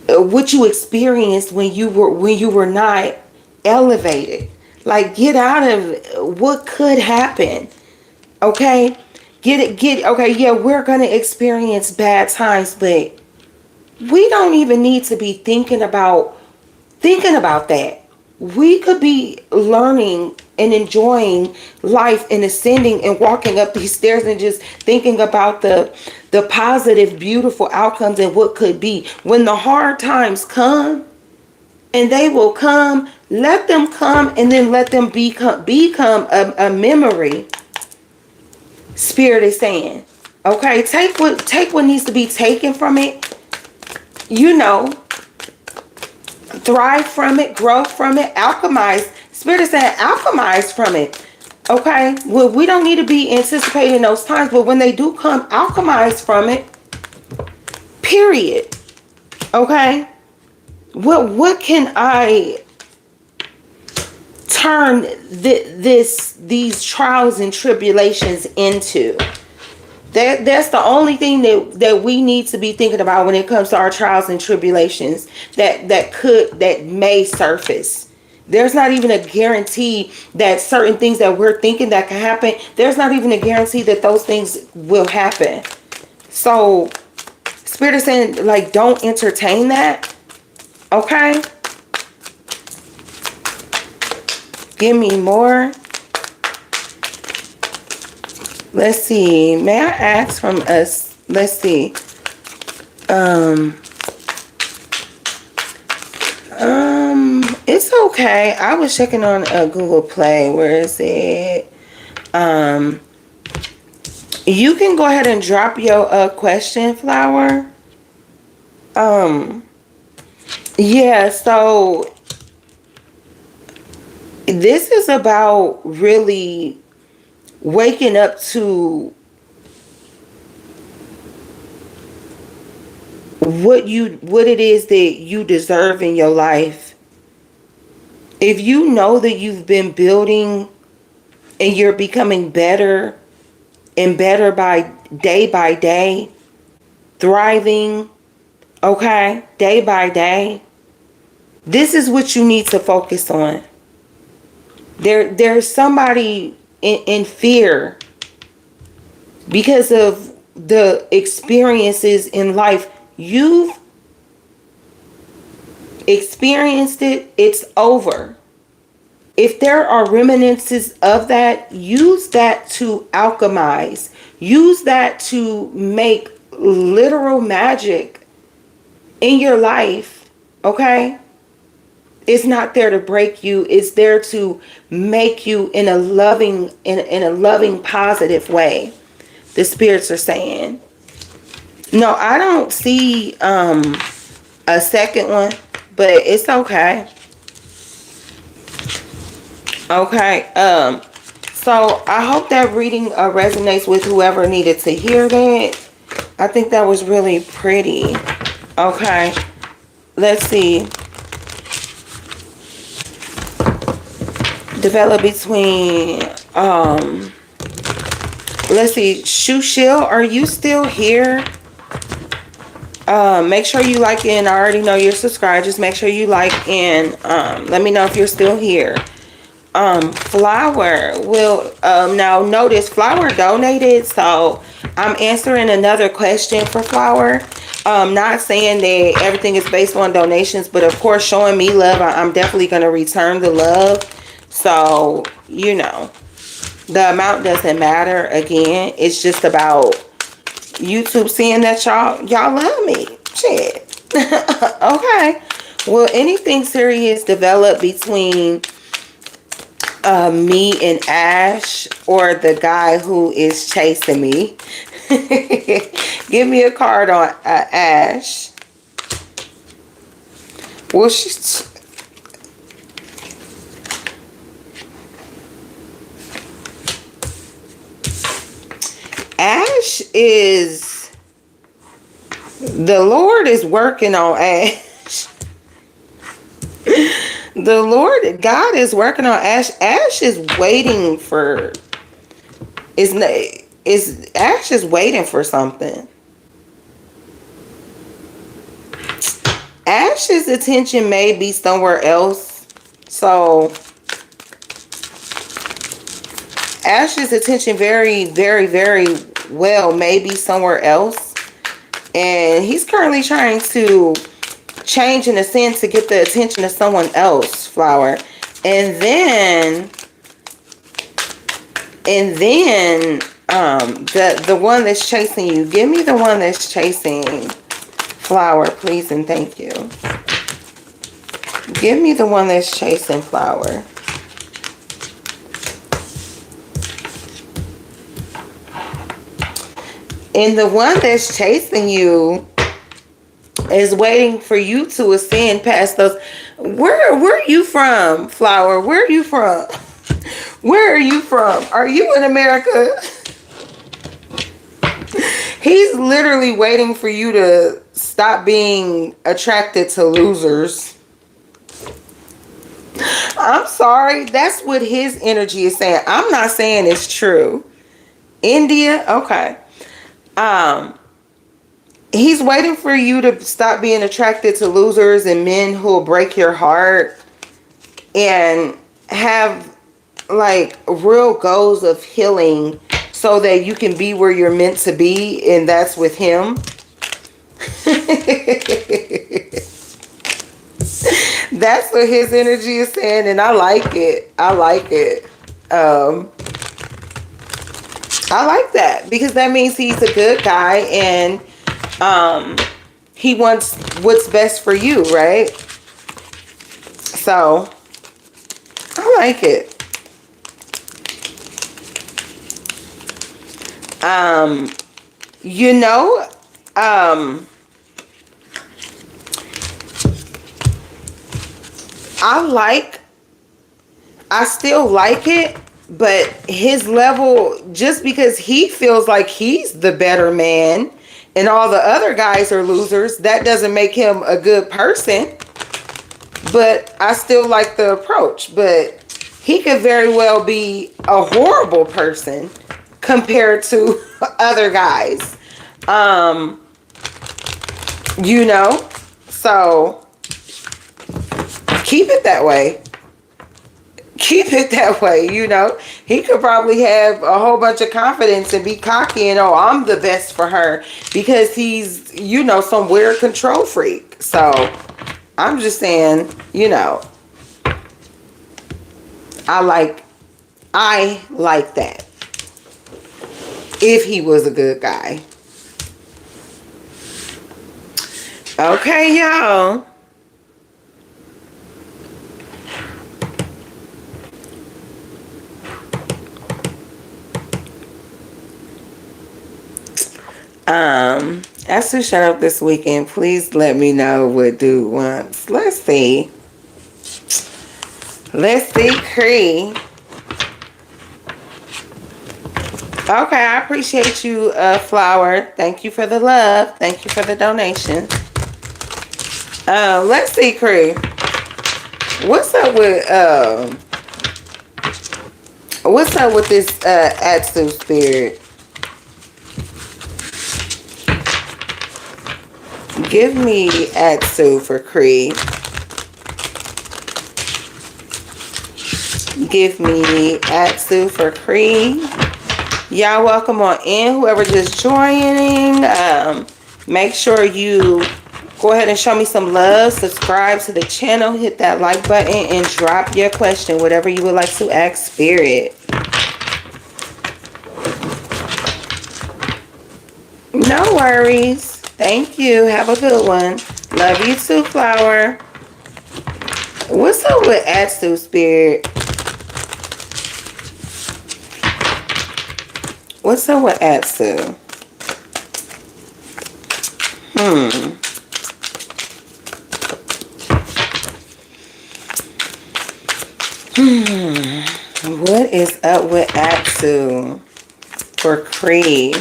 What you experienced when you were not elevated. Like get out of what could happen. Okay? Okay, yeah, we're gonna experience bad times, but we don't even need to be thinking about that. We could be learning and enjoying life and ascending and walking up these stairs and just thinking about the positive, beautiful outcomes and what could be. When the hard times come, and they will come, let them come, and then let them become a memory. Spirit is saying, okay, take what needs to be taken from it. You know, thrive from it, grow from it, alchemize. Spirit is saying, alchemize from it. Okay, well, we don't need to be anticipating those times, but when they do come, alchemize from it. Period. Okay? What can I turn these trials and tribulations into? That's the only thing that we need to be thinking about when it comes to our trials and tribulations that may surface. There's not even a guarantee that certain things that we're thinking that can happen, there's not even a guarantee that those things will happen. So Spirit is saying, like, don't entertain that. Okay? Give me more. Let's see. May I ask from us? Let's see. It's okay. I was checking on Google Play. Where is it? You can go ahead and drop your question, Flower. Yeah, so this is about really waking up to what it is that you deserve in your life. If you know that you've been building and you're becoming better and better by day, thriving, okay, day by day, this is what you need to focus on. There's somebody in fear because of the experiences in life. You've experienced it. It's over. If there are reminiscences of that, use that to alchemize. Use that to make literal magic in your life. Okay? It's not there to break you. It's there to make you in a loving, positive way. The spirits are saying. No, I don't see a second one, but it's okay. Okay. So I hope that reading resonates with whoever needed to hear that. I think that was really pretty. Okay. Let's see. Develop between let's see, Shushil, are you still here? Make sure you like and I already know you're subscribed. Just make sure you like and let me know if you're still here. Flower will now notice Flower donated, so I'm answering another question for Flower. Not saying that everything is based on donations, but of course showing me love, I'm definitely going to return the love. So, you know, the amount doesn't matter. Again, it's just about YouTube seeing that y'all love me. Shit. Okay. Will anything serious develop between me and Ash, or the guy who is chasing me? Give me a card on Ash. Well, Ash is, the Lord is working on Ash. The Lord, God is working on Ash. Ash is waiting for, Ash is waiting for something. Ash's attention may be somewhere else. So Ash's attention very, very, very well may be somewhere else. And he's currently trying to change in a sense to get the attention of someone else, Flower. And then the one that's chasing you. Give me the one that's chasing Flower, please and thank you. Give me the one that's chasing Flower. And the one that's chasing you is waiting for you to ascend past those. Where are you from, Flower? Where are you from? Where are you from? Are you in America? He's literally waiting for you to stop being attracted to losers. I'm sorry. That's what his energy is saying. I'm not saying it's true. India, okay. He's waiting for you to stop being attracted to losers and men who will break your heart and have like real goals of healing so that you can be where you're meant to be, and that's with him. That's what his energy is saying, and I like it. I like it. I like that because that means he's a good guy and he wants what's best for you, right? So I like it. You know, I still like it, but his level, just because he feels like he's the better man and all the other guys are losers, that doesn't make him a good person. But I still like the approach. But he could very well be a horrible person compared to other guys. You know? So keep it that way. Keep it that way, you know. He could probably have a whole bunch of confidence and be cocky and, oh, I'm the best for her, because he's, you know, some weird control freak. So I'm just saying, you know, I like that if he was a good guy. Okay, y'all. As we shut up this weekend, please let me know what dude wants. Let's see. Let's see, Cree. Okay, I appreciate you, Flower. Thank you for the love. Thank you for the donation. Let's see, Cree. What's up with this Atsu spirit? Give me Atsu for Cree. Give me Atsu for Cree. Y'all welcome on in. Whoever just joining, make sure you go ahead and show me some love. Subscribe to the channel. Hit that like button and drop your question, whatever you would like to ask Spirit. No worries. Thank you. Have a good one. Love you too, Flower. What's up with Atsu, Spirit? What's up with Atsu? What is up with Atsu for Cree?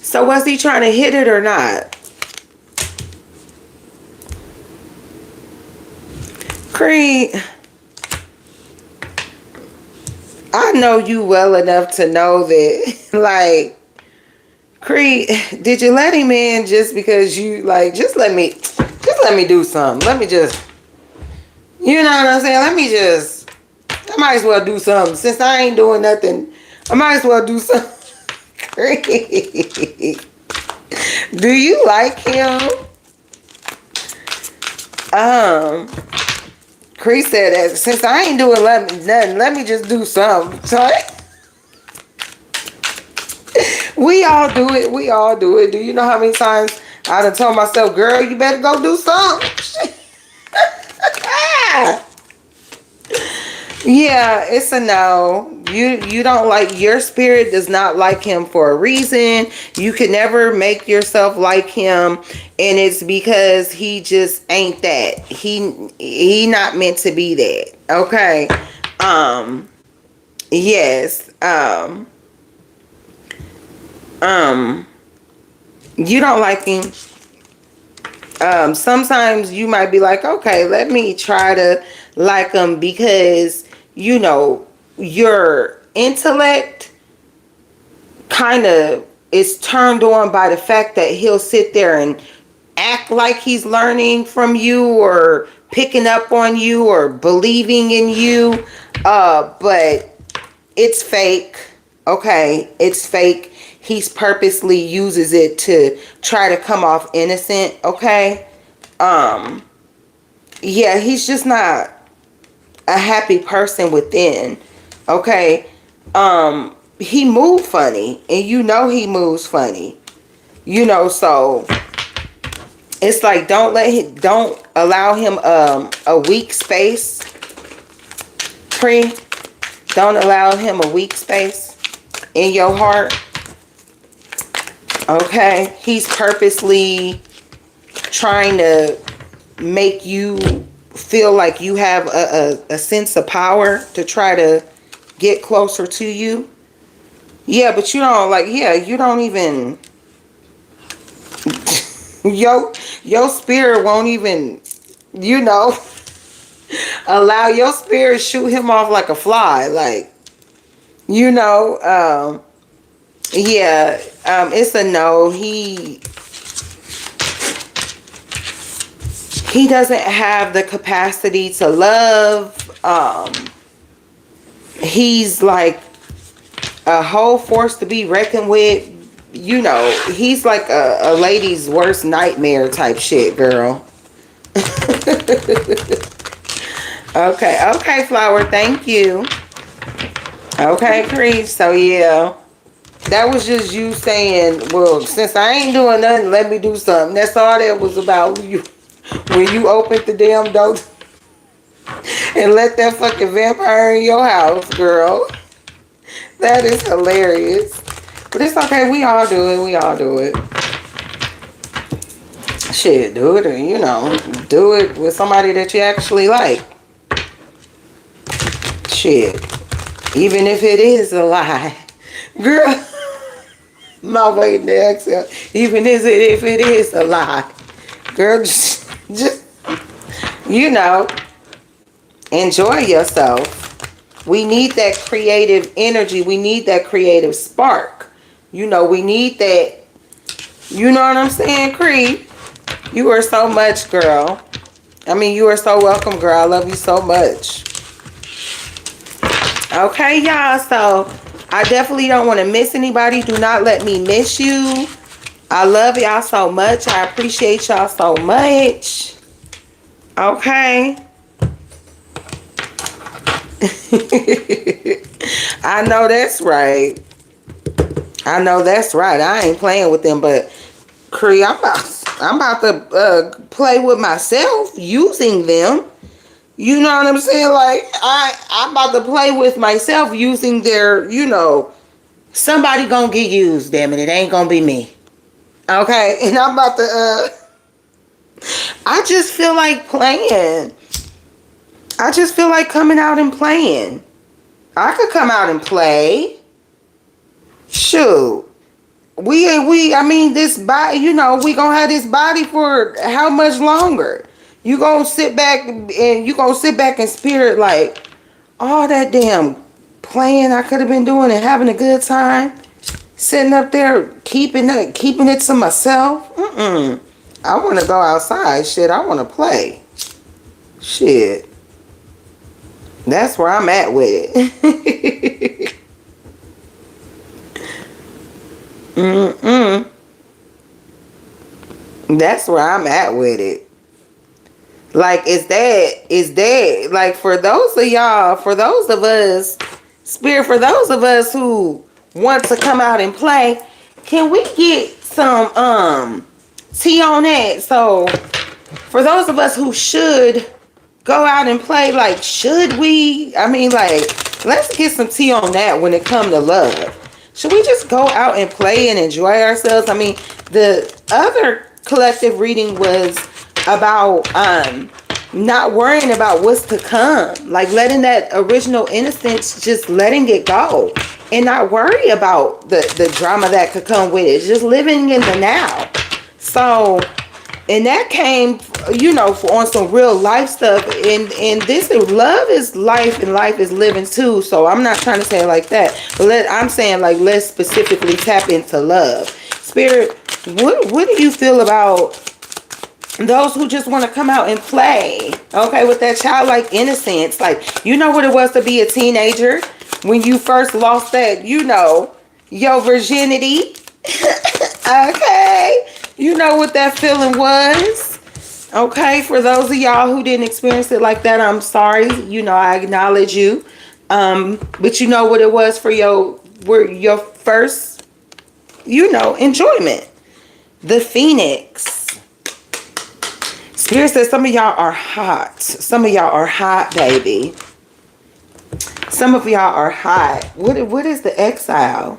So was he trying to hit it or not? Cree, I know you well enough to know that, like, Cree, did you let him in just because you, like, just let me do something. Let me just, you know what I'm saying? I might as well do something. Since I ain't doing nothing, I might as well do something. Cree, do you like him? Cree said that since I ain't doing nothing, let me just do something. Sorry. We all do it. We all do it. Do you know how many times I done told myself, girl, you better go do something? Yeah, it's a no. You don't like, your spirit does not like him for a reason. You could never make yourself like him, and it's because he just ain't that. He not meant to be that. Okay. Um yes. You don't like him. Sometimes you might be like, okay, let me try to like him, because your intellect kind of is turned on by the fact that he'll sit there and act like he's learning from you, or picking up on you, or believing in you, but it's fake. Okay, it's fake. He's purposely uses it to try to come off innocent. Okay. Yeah, he's just not a happy person within. Okay. He moved funny, and he moves funny. So it's like, don't allow him a weak space. Don't allow him a weak space in your heart. Okay. He's purposely trying to make you feel like you have a sense of power to try to get closer to you. Yeah, but you don't like, yeah, you don't even, your spirit won't even, allow your spirit shoot him off like a fly. Like, yeah, it's a no. He doesn't have the capacity to love. He's like a whole force to be reckoned with. He's like a lady's worst nightmare type shit, girl. Okay, Flower, thank you. Okay, Creed, so yeah. That was just you saying, well, since I ain't doing nothing, let me do something. That's all that was about. When you opened the damn door and let that fucking vampire in your house, girl. That is hilarious. But it's okay. We all do it. We all do it. Shit, do it. Or, do it with somebody that you actually like. Shit. Even if it is a lie. Girl. My waiting to exhale. Even if it is a lie. Girl, just enjoy yourself. We need that creative energy. We need that creative spark. We need that. You know what I'm saying, Cree? You are so much, girl. I mean, you are so welcome, girl. I love you so much. Okay, y'all. So, I definitely don't want to miss anybody. Do not let me miss you. I love y'all so much. I appreciate y'all so much. Okay. I know that's right. I know that's right. I ain't playing with them, but Cree, I'm about to play with myself using them. You know what I'm saying? Like, I'm about to play with myself using their, somebody gonna get used, damn it. It ain't gonna be me. Okay? And I'm about to, I just feel like playing. I just feel like coming out and playing. I could come out and play. Shoot. I mean, this body, we gonna have this body for how much longer? You gonna sit back and spirit like, all that damn playing I could have been doing and having a good time, sitting up there keeping it to myself. I want to go outside. Shit, I want to play. Shit, that's where I'm at with it. That's where I'm at with it. Like, is that like, for those of y'all, for those of us, spirit, for those of us who want to come out and play, can we get some tea on that? So for those of us who should go out and play? Like, should we? I mean, like, let's get some tea on that when it comes to love. Should we just go out and play and enjoy ourselves? I mean, the other collective reading was about not worrying about what's to come, like letting that original innocence, just letting it go and not worry about the drama that could come with it, just living in the now. So, and that came, you know, on some real life stuff, and this love is life and life is living too. So I'm not trying to say it like that, but I'm saying, like, let's specifically tap into love. Spirit, what do you feel about those who just want to come out and play, okay, with that childlike innocence? Like, you know what it was to be a teenager when you first lost that, you know, your virginity. Okay, you know what that feeling was. Okay, for those of y'all who didn't experience it like that, I'm sorry. You know, I acknowledge you. But you know what it was for your first, you know, enjoyment. The Phoenix. Spirit says some of y'all are hot. Some of y'all are hot, baby. Some of y'all are hot. What is the Exile?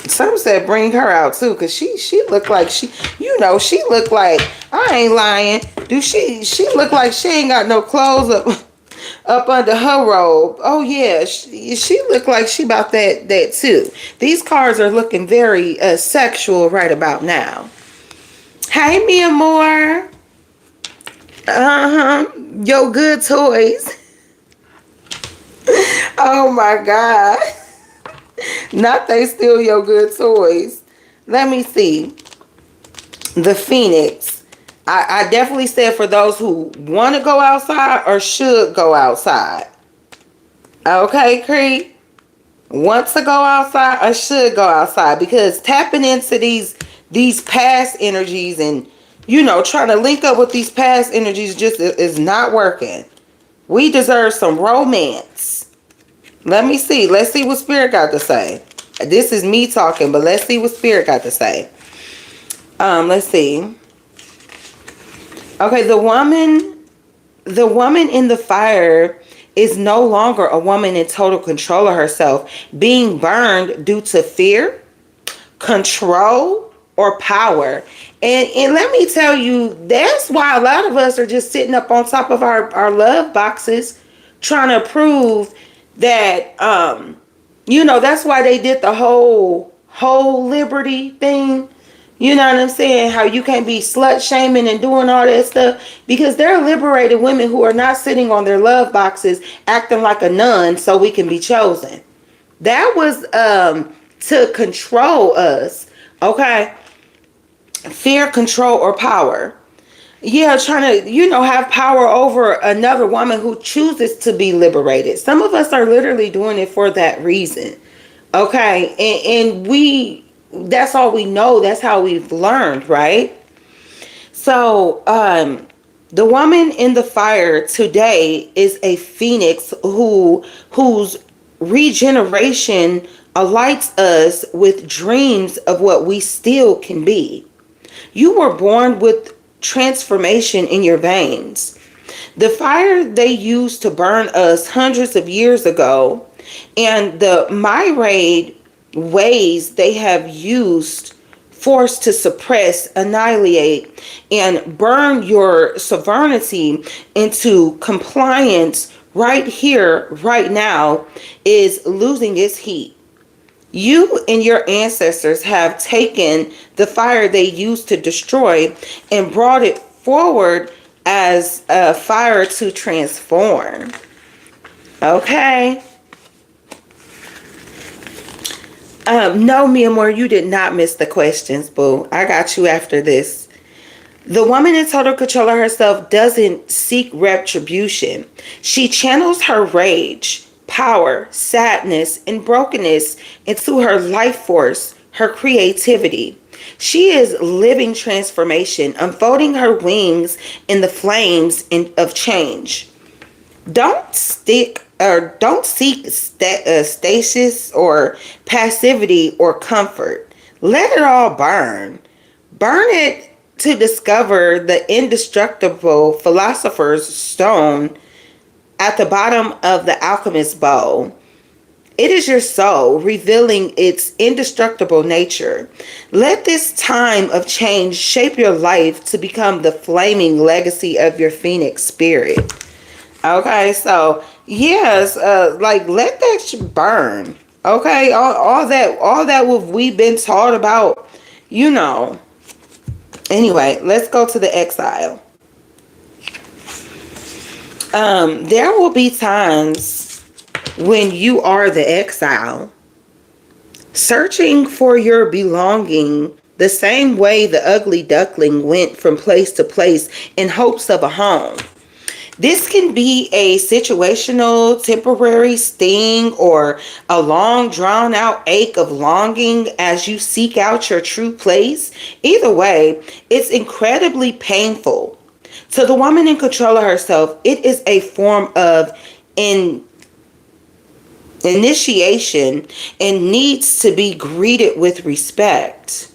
Some said bring her out too, because she looked like she looked like, I ain't lying. She looked like she ain't got no clothes up under her robe. Oh yeah, she looked like she about that too. These cards are looking very sexual right about now. Hey, Mia Moore. Yo, good toys. Oh my God. Not they steal your good toys. Let me see. The Phoenix. I definitely said for those who want to go outside or should go outside. Okay, Cree? Want to go outside or should go outside? Because tapping into these past energies and, you know, trying to link up with these past energies just is not working. We deserve some romance. Let me see. Let's see what Spirit got to say. This is me talking, but let's see what Spirit got to say. Let's see. Okay, the woman in the fire is no longer a woman in total control of herself, being burned due to fear, control, or power. And let me tell you, that's why a lot of us are just sitting up on top of our love boxes trying to prove that, you know, that's why they did the whole liberty thing. You know what I'm saying? How you can't be slut shaming and doing all that stuff, because there are liberated women who are not sitting on their love boxes acting like a nun so we can be chosen. That was to control us. Okay. Fear, control, or power. Yeah, trying to, you know, have power over another woman who chooses to be liberated. Some of us are literally doing it for that reason. Okay. And that's all we know. That's how we've learned, right? So, the woman in the fire today is a phoenix whose regeneration alights us with dreams of what we still can be. You were born with transformation in your veins. The fire they used to burn us hundreds of years ago, and the myriad ways they have used force to suppress, annihilate, and burn your sovereignty into compliance right here, right now, is losing its heat. You and your ancestors have taken the fire they used to destroy and brought it forward as a fire to transform. Okay. No, Mia Moore, you did not miss the questions, boo. I got you after this. The woman in total control of herself doesn't seek retribution. She channels her rage, power, sadness, and brokenness into her life force, her creativity. She is living transformation, unfolding her wings in the flames of change. Don't seek stasis or passivity or comfort. Let it all burn. Burn it to discover the indestructible philosopher's stone at the bottom of the alchemist's bowl. It is your soul revealing its indestructible nature. Let this time of change shape your life to become the flaming legacy of your phoenix spirit. Okay, so yes, like let that burn. Okay, all that what we've been taught about, you know. Anyway, let's go to the exile. There will be times when you are the exile, searching for your belonging the same way the ugly duckling went from place to place in hopes of a home. This can be a situational, temporary sting or a long drawn out ache of longing as you seek out your true place. Either way, it's incredibly painful. To the woman in control of herself, it is a form of initiation and needs to be greeted with respect.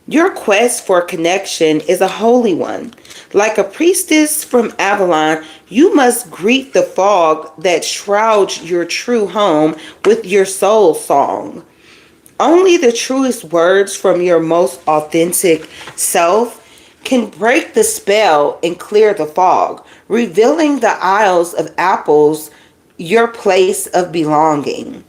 Your quest for connection is a holy one. Like a priestess from Avalon, you must greet the fog that shrouds your true home with your soul song. Only the truest words from your most authentic self can break the spell and clear the fog, revealing the Isles of Apples, your place of belonging.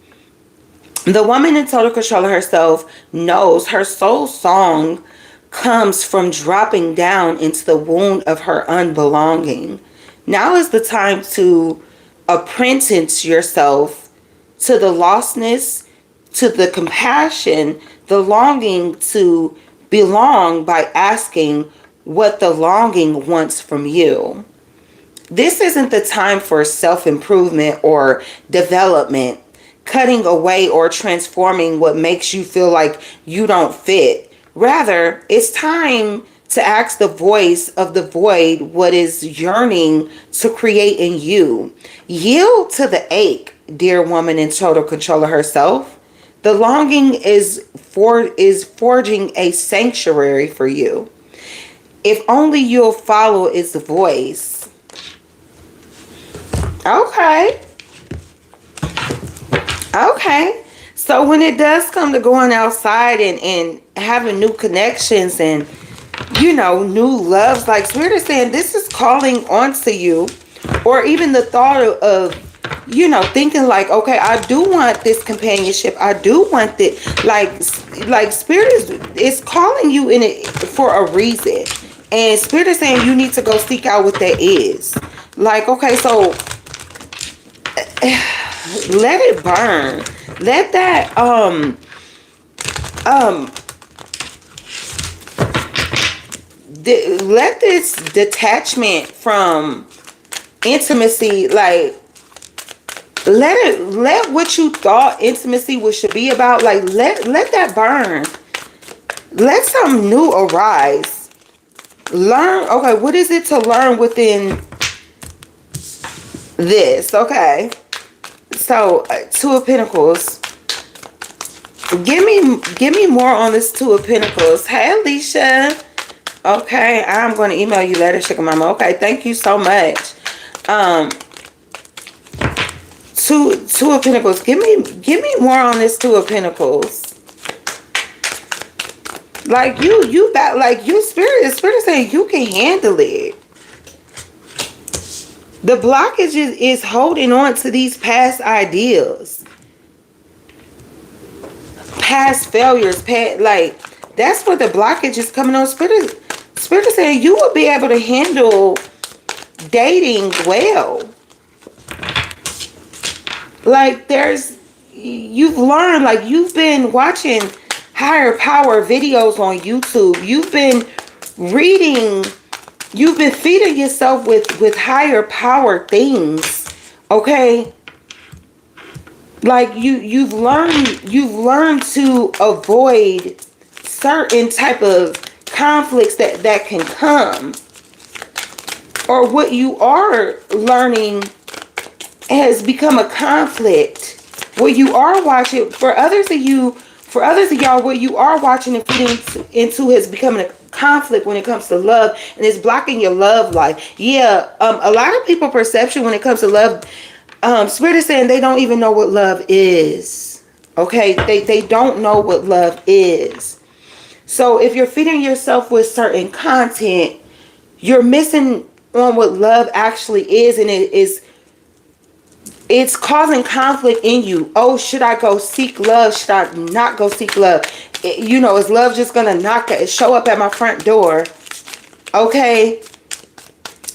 The woman in total control of herself knows her soul song comes from dropping down into the wound of her unbelonging. Now is the time to apprentice yourself to the lostness, to the compassion, the longing to belong by asking what the longing wants from you. This isn't the time for self-improvement or development, cutting away or transforming what makes you feel like you don't fit. Rather, it's time to ask the voice of the void what is yearning to create in you. Yield to the ache, dear woman in total control of herself. The longing is forging a sanctuary for you. If only you'll follow its voice. Okay. So when it does come to going outside and having new connections and, you know, new loves, like Spirit is saying, this is calling onto you. Or even the thought of, you know, thinking like, okay, I do want this companionship. I do want it. Like Spirit is calling you in it for a reason. And Spirit is saying you need to go seek out what that is. Like, okay, so let it burn. Let that let this detachment from intimacy, like let what you thought intimacy should be about, like let that burn. Let something new arise. Learn, okay, what is it to learn within this? Okay. So, Two of Pentacles. Give me more on this Two of Pentacles. Hey, Alicia. Okay, I'm going to email you later, Sugar Mama. Okay, thank you so much. Two of Pentacles. Give me more on this Two of Pentacles. Like you got, like you spirit saying you can handle it. The blockage is holding on to these past ideas, past failures, like that's where the blockage is coming on. Spirit is saying you will be able to handle dating well. Like you've learned, like you've been watching higher power videos on YouTube. You've been reading. You've been feeding yourself with higher power things, okay? Like you've learned to avoid certain type of conflicts that can come. Or what you are learning has become a conflict. What you are watching, for others of y'all, what you are watching and feeding into has become conflict when it comes to love, and it's blocking your love life. Yeah, a lot of people perception when it comes to love, Spirit is saying they don't even know what love is. Okay, they don't know what love is. So if you're feeding yourself with certain content, you're missing on what love actually is, and it's causing conflict in you. Oh, should I go seek love? Should I not go seek love? Is love just gonna show up at my front door? Okay,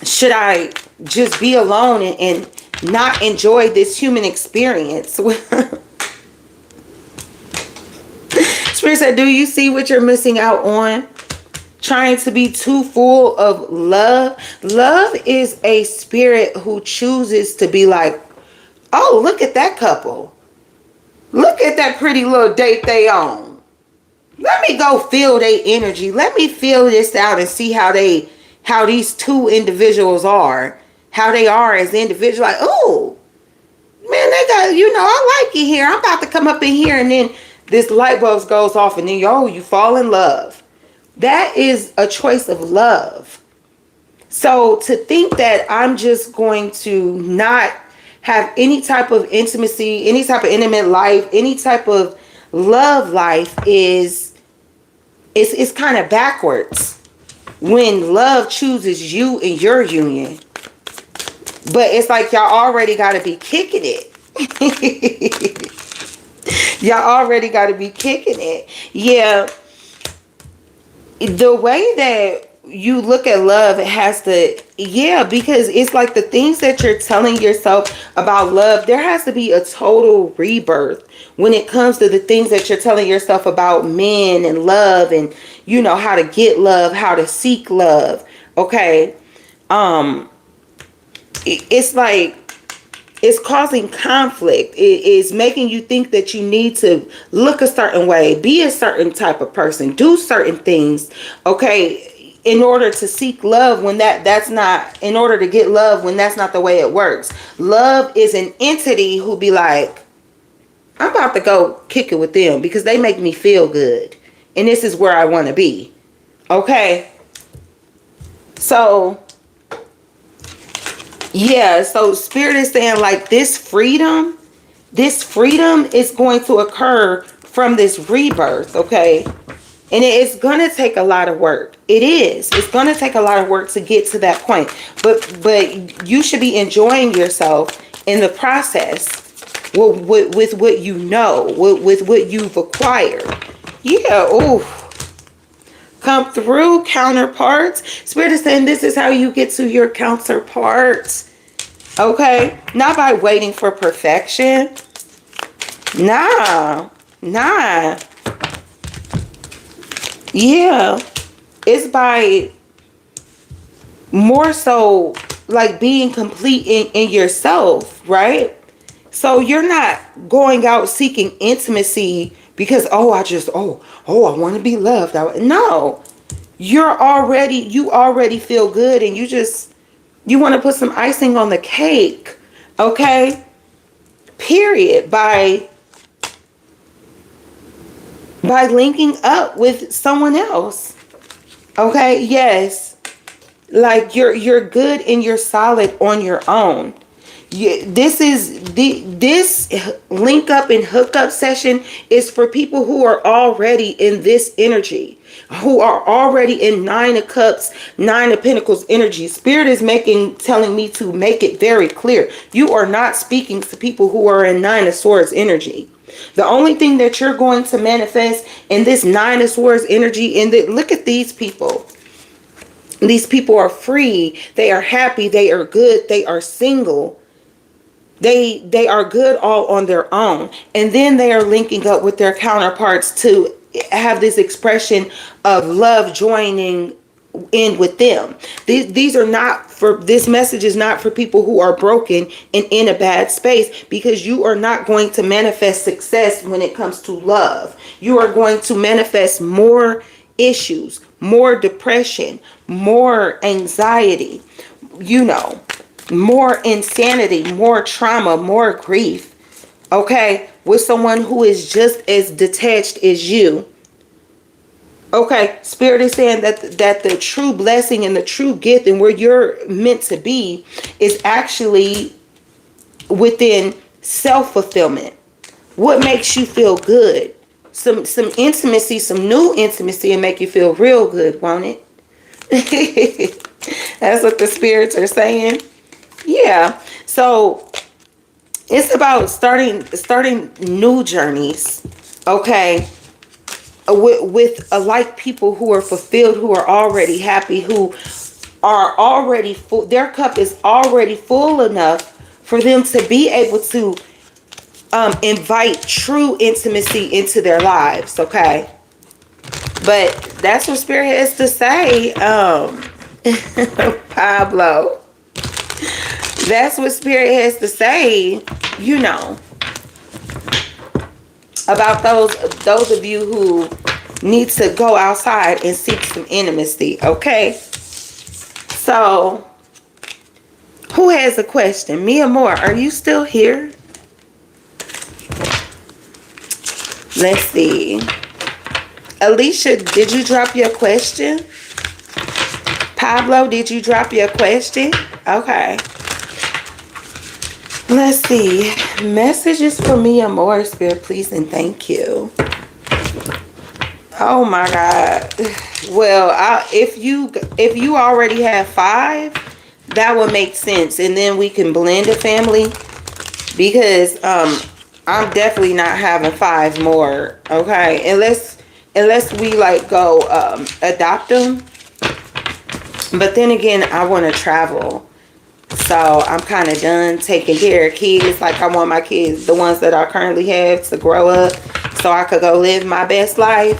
should I just be alone and not enjoy this human experience? Spirit said, do you see what you're missing out on? Trying to be too full of love. Love is a spirit who chooses to be like, oh, look at that couple. Look at that pretty little date they on. Let me go feel their energy. Let me feel this out and see how these two individuals are. How they are as individuals. Like, oh, man, they got, I like it here. I'm about to come up in here, and then this light bulb goes off, and then, you fall in love. That is a choice of love. So to think that I'm just going to not have any type of intimacy, any type of intimate life, any type of love life is kind of backwards when love chooses you in your union. But it's like y'all already got to be kicking it. Y'all already got to be kicking it. Yeah. The way that you look at love, it has to, because it's like the things that you're telling yourself about love, there has to be a total rebirth when it comes to the things that you're telling yourself about men and love, and how to get love, how to seek love. Okay. It's like, it's causing conflict. It is making you think that you need to look a certain way, be a certain type of person, do certain things, okay, in order to seek love, when that's not, in order to get love, when that's not the way it works. Love is an entity who be like, I'm about to go kick it with them because they make me feel good, and this is where I want to be. Okay. So so Spirit is saying like this freedom is going to occur from this rebirth, okay? And it's going to take a lot of work. It is. It's going to take a lot of work to get to that point. But you should be enjoying yourself in the process with what you know, with what you've acquired. Yeah, ooh. Come through, counterparts. Spirit is saying this is how you get to your counterparts. Okay? Not by waiting for perfection. Nah. Yeah. It's by more so like being complete in yourself, right? So you're not going out seeking intimacy because, I want to be loved. No, you already feel good, and you want to put some icing on the cake. Okay. Period. By linking up with someone else. Okay. Yes. Like you're good and you're solid on your own. This link up and hook up session is for people who are already in this energy, who are already in 9 of Cups, 9 of Pentacles energy. Spirit is telling me to make it very clear. You are not speaking to people who are in 9 of Swords energy. The only thing that you're going to manifest in this 9 of Swords energy, look at these people. These people are free. They are happy. They are good. They are single. They are good all on their own. And then they are linking up with their counterparts to have this expression of love joining in with them. These are not for, this message is not for people who are broken and in a bad space, because you are not going to manifest success when it comes to love. You are going to manifest more issues, more depression, more anxiety, more insanity, more trauma, more grief, okay, with someone who is just as detached as you, Okay, Spirit is saying that the true blessing and the true gift and where you're meant to be is actually within self-fulfillment. What makes you feel good? Some intimacy, some new intimacy, and make you feel real good, won't it? That's what the spirits are saying. Yeah. So it's about starting new journeys. Okay. With like people who are fulfilled, who are already happy, who are already full. Their cup is already full enough for them to be able to invite true intimacy into their lives. Okay. But that's what Spirit has to say. Pablo. That's what Spirit has to say, you know, about those of you who need to go outside and seek some intimacy. Okay. So, who has a question? Mia Moore, are you still here? Let's see. Alicia, did you drop your question? Pablo, did you drop your question? Okay. Let's see. Messages for Mia Moore, Spirit, please and thank you. Oh my God. Well, if you already have 5, that would make sense, and then we can blend a family, because I'm definitely not having 5 more. Okay, unless we like go adopt them. But then again, I want to travel. So I'm kind of done taking care of kids. Like, I want my kids, the ones that I currently have, to grow up so I could go live my best life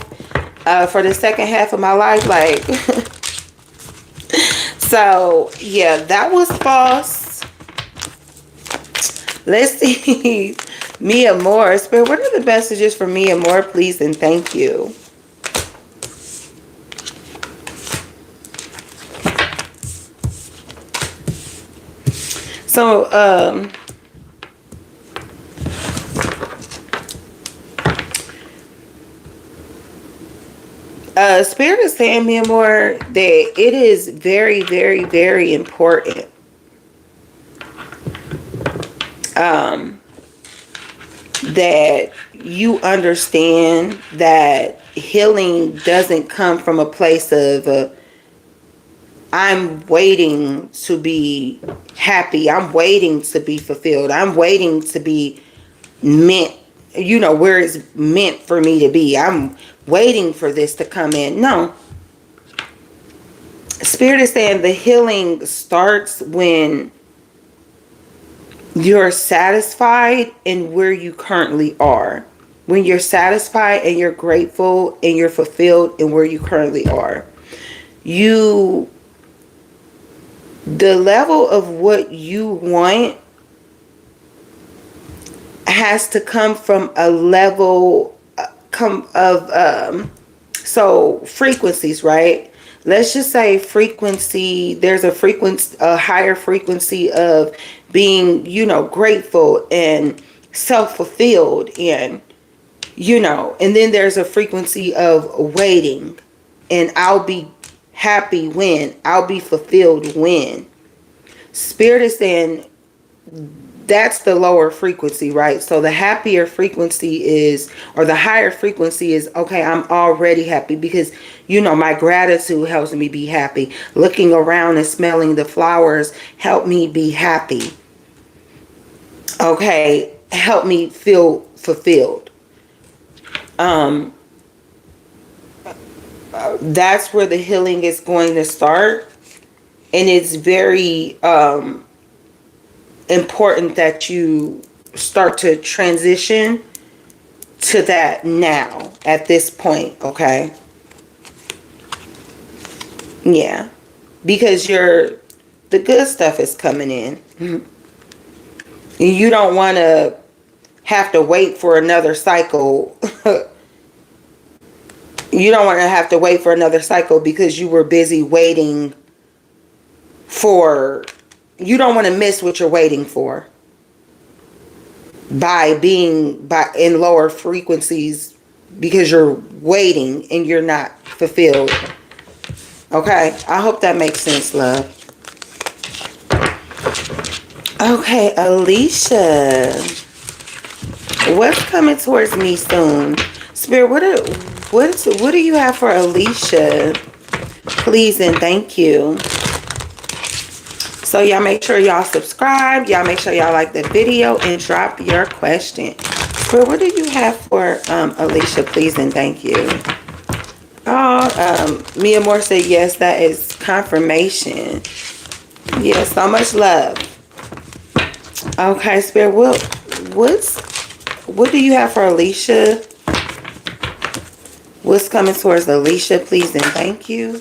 for the second half of my life. Like, so yeah, that was false. Let's see. Mia Moore. Spirit, what are the messages for Mia Moore, please and thank you? So, Spirit is saying, Mia Moore, that it is very, very, very important that you understand that healing doesn't come from a place of I'm waiting to be happy. I'm waiting to be fulfilled. I'm waiting to be meant, you know, where it's meant for me to be. I'm waiting for this to come in. No. Spirit is saying the healing starts when you're satisfied in where you currently are. When you're satisfied and you're grateful and you're fulfilled in where you currently are. The level of what you want has to come from a level so frequencies, right? Let's just say frequency, there's a higher frequency of being, you know, grateful and self-fulfilled, and, you know, and then there's a frequency of waiting, and I'll be happy when, I'll be fulfilled when. Spirit is saying that's the lower frequency, right? So the happier frequency is, or the higher frequency is, okay, I'm already happy because, you know, my gratitude helps me be happy. Looking around and smelling the flowers help me be happy. Okay, help me feel fulfilled. That's where the healing is going to start. And it's very important that you start to transition to that now, at this point, okay? Yeah. Because the good stuff is coming in. You don't want to have to wait for another cycle. You don't want to have to wait for another cycle because you were busy waiting for, you don't want to miss what you're waiting for by being in lower frequencies because you're waiting and you're not fulfilled. Okay, I hope that makes sense, love. Okay, Alicia, what's coming towards me soon? Spirit, what do you have for Alicia? Please and thank you. So y'all make sure y'all subscribe. Y'all make sure y'all like the video and drop your question. Spirit, what do you have for Alicia? Please and thank you. Oh, Mia Moore said yes. That is confirmation. Yeah, so much love. Okay, Spirit, what do you have for Alicia? What's coming towards Alicia? Please and thank you.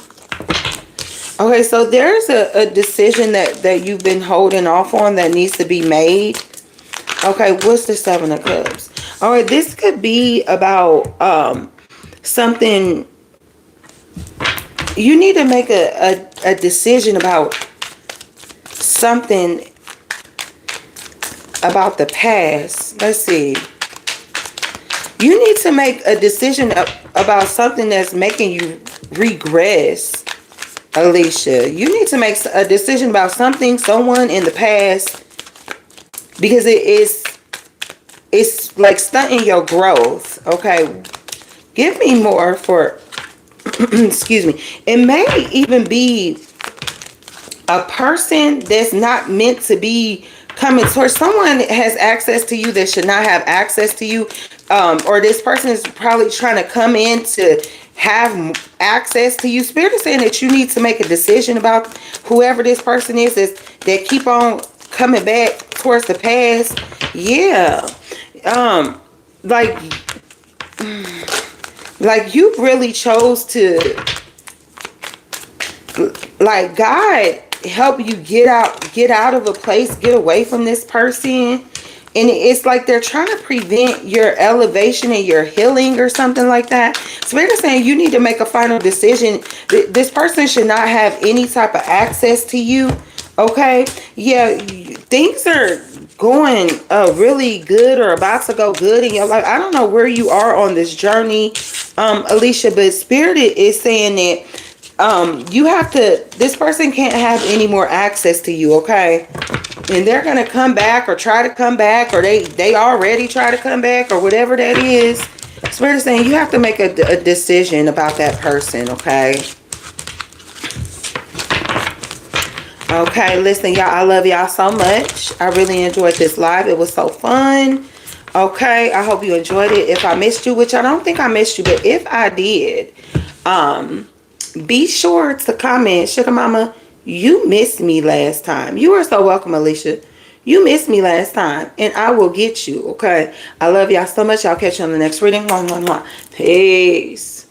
Okay, so there's a decision that you've been holding off on that needs to be made. Okay, what's the Seven of Cups? All right, this could be about something. You need to make a decision about something about the past. Let's see. You need to make a decision about something that's making you regress. Alicia, you need to make a decision about something, someone in the past, because it's like stunting your growth. Okay, give me more for excuse me. It may even be a person that's not meant to be coming towards. Someone has access to you that should not have access to you, or this person is probably trying to come in to have access to you. Spirit is saying that you need to make a decision about whoever this person is that keep on coming back towards the past. Yeah. Like you really chose to, like, God help you get out of a place, get away from this person. And it's like they're trying to prevent your elevation and your healing or something like that. Spirit is saying you need to make a final decision. This person should not have any type of access to you. Okay? Yeah, things are going really good or about to go good in your life. I don't know where you are on this journey, Alicia, but Spirit is saying that you have to, this person can't have any more access to you, okay? And they're going to come back or try to come back, or they already try to come back, or whatever that is. Spirit is saying you have to make a decision about that person, okay? Okay, listen, y'all, I love y'all so much. I really enjoyed this live. It was so fun. Okay, I hope you enjoyed it. If I missed you, which I don't think I missed you, but if I did, be sure to comment, Sugar Mama, you missed me last time. You are so welcome, Alicia. You missed me last time, and I will get you, okay? I love y'all so much. I'll catch you on the next reading. Peace.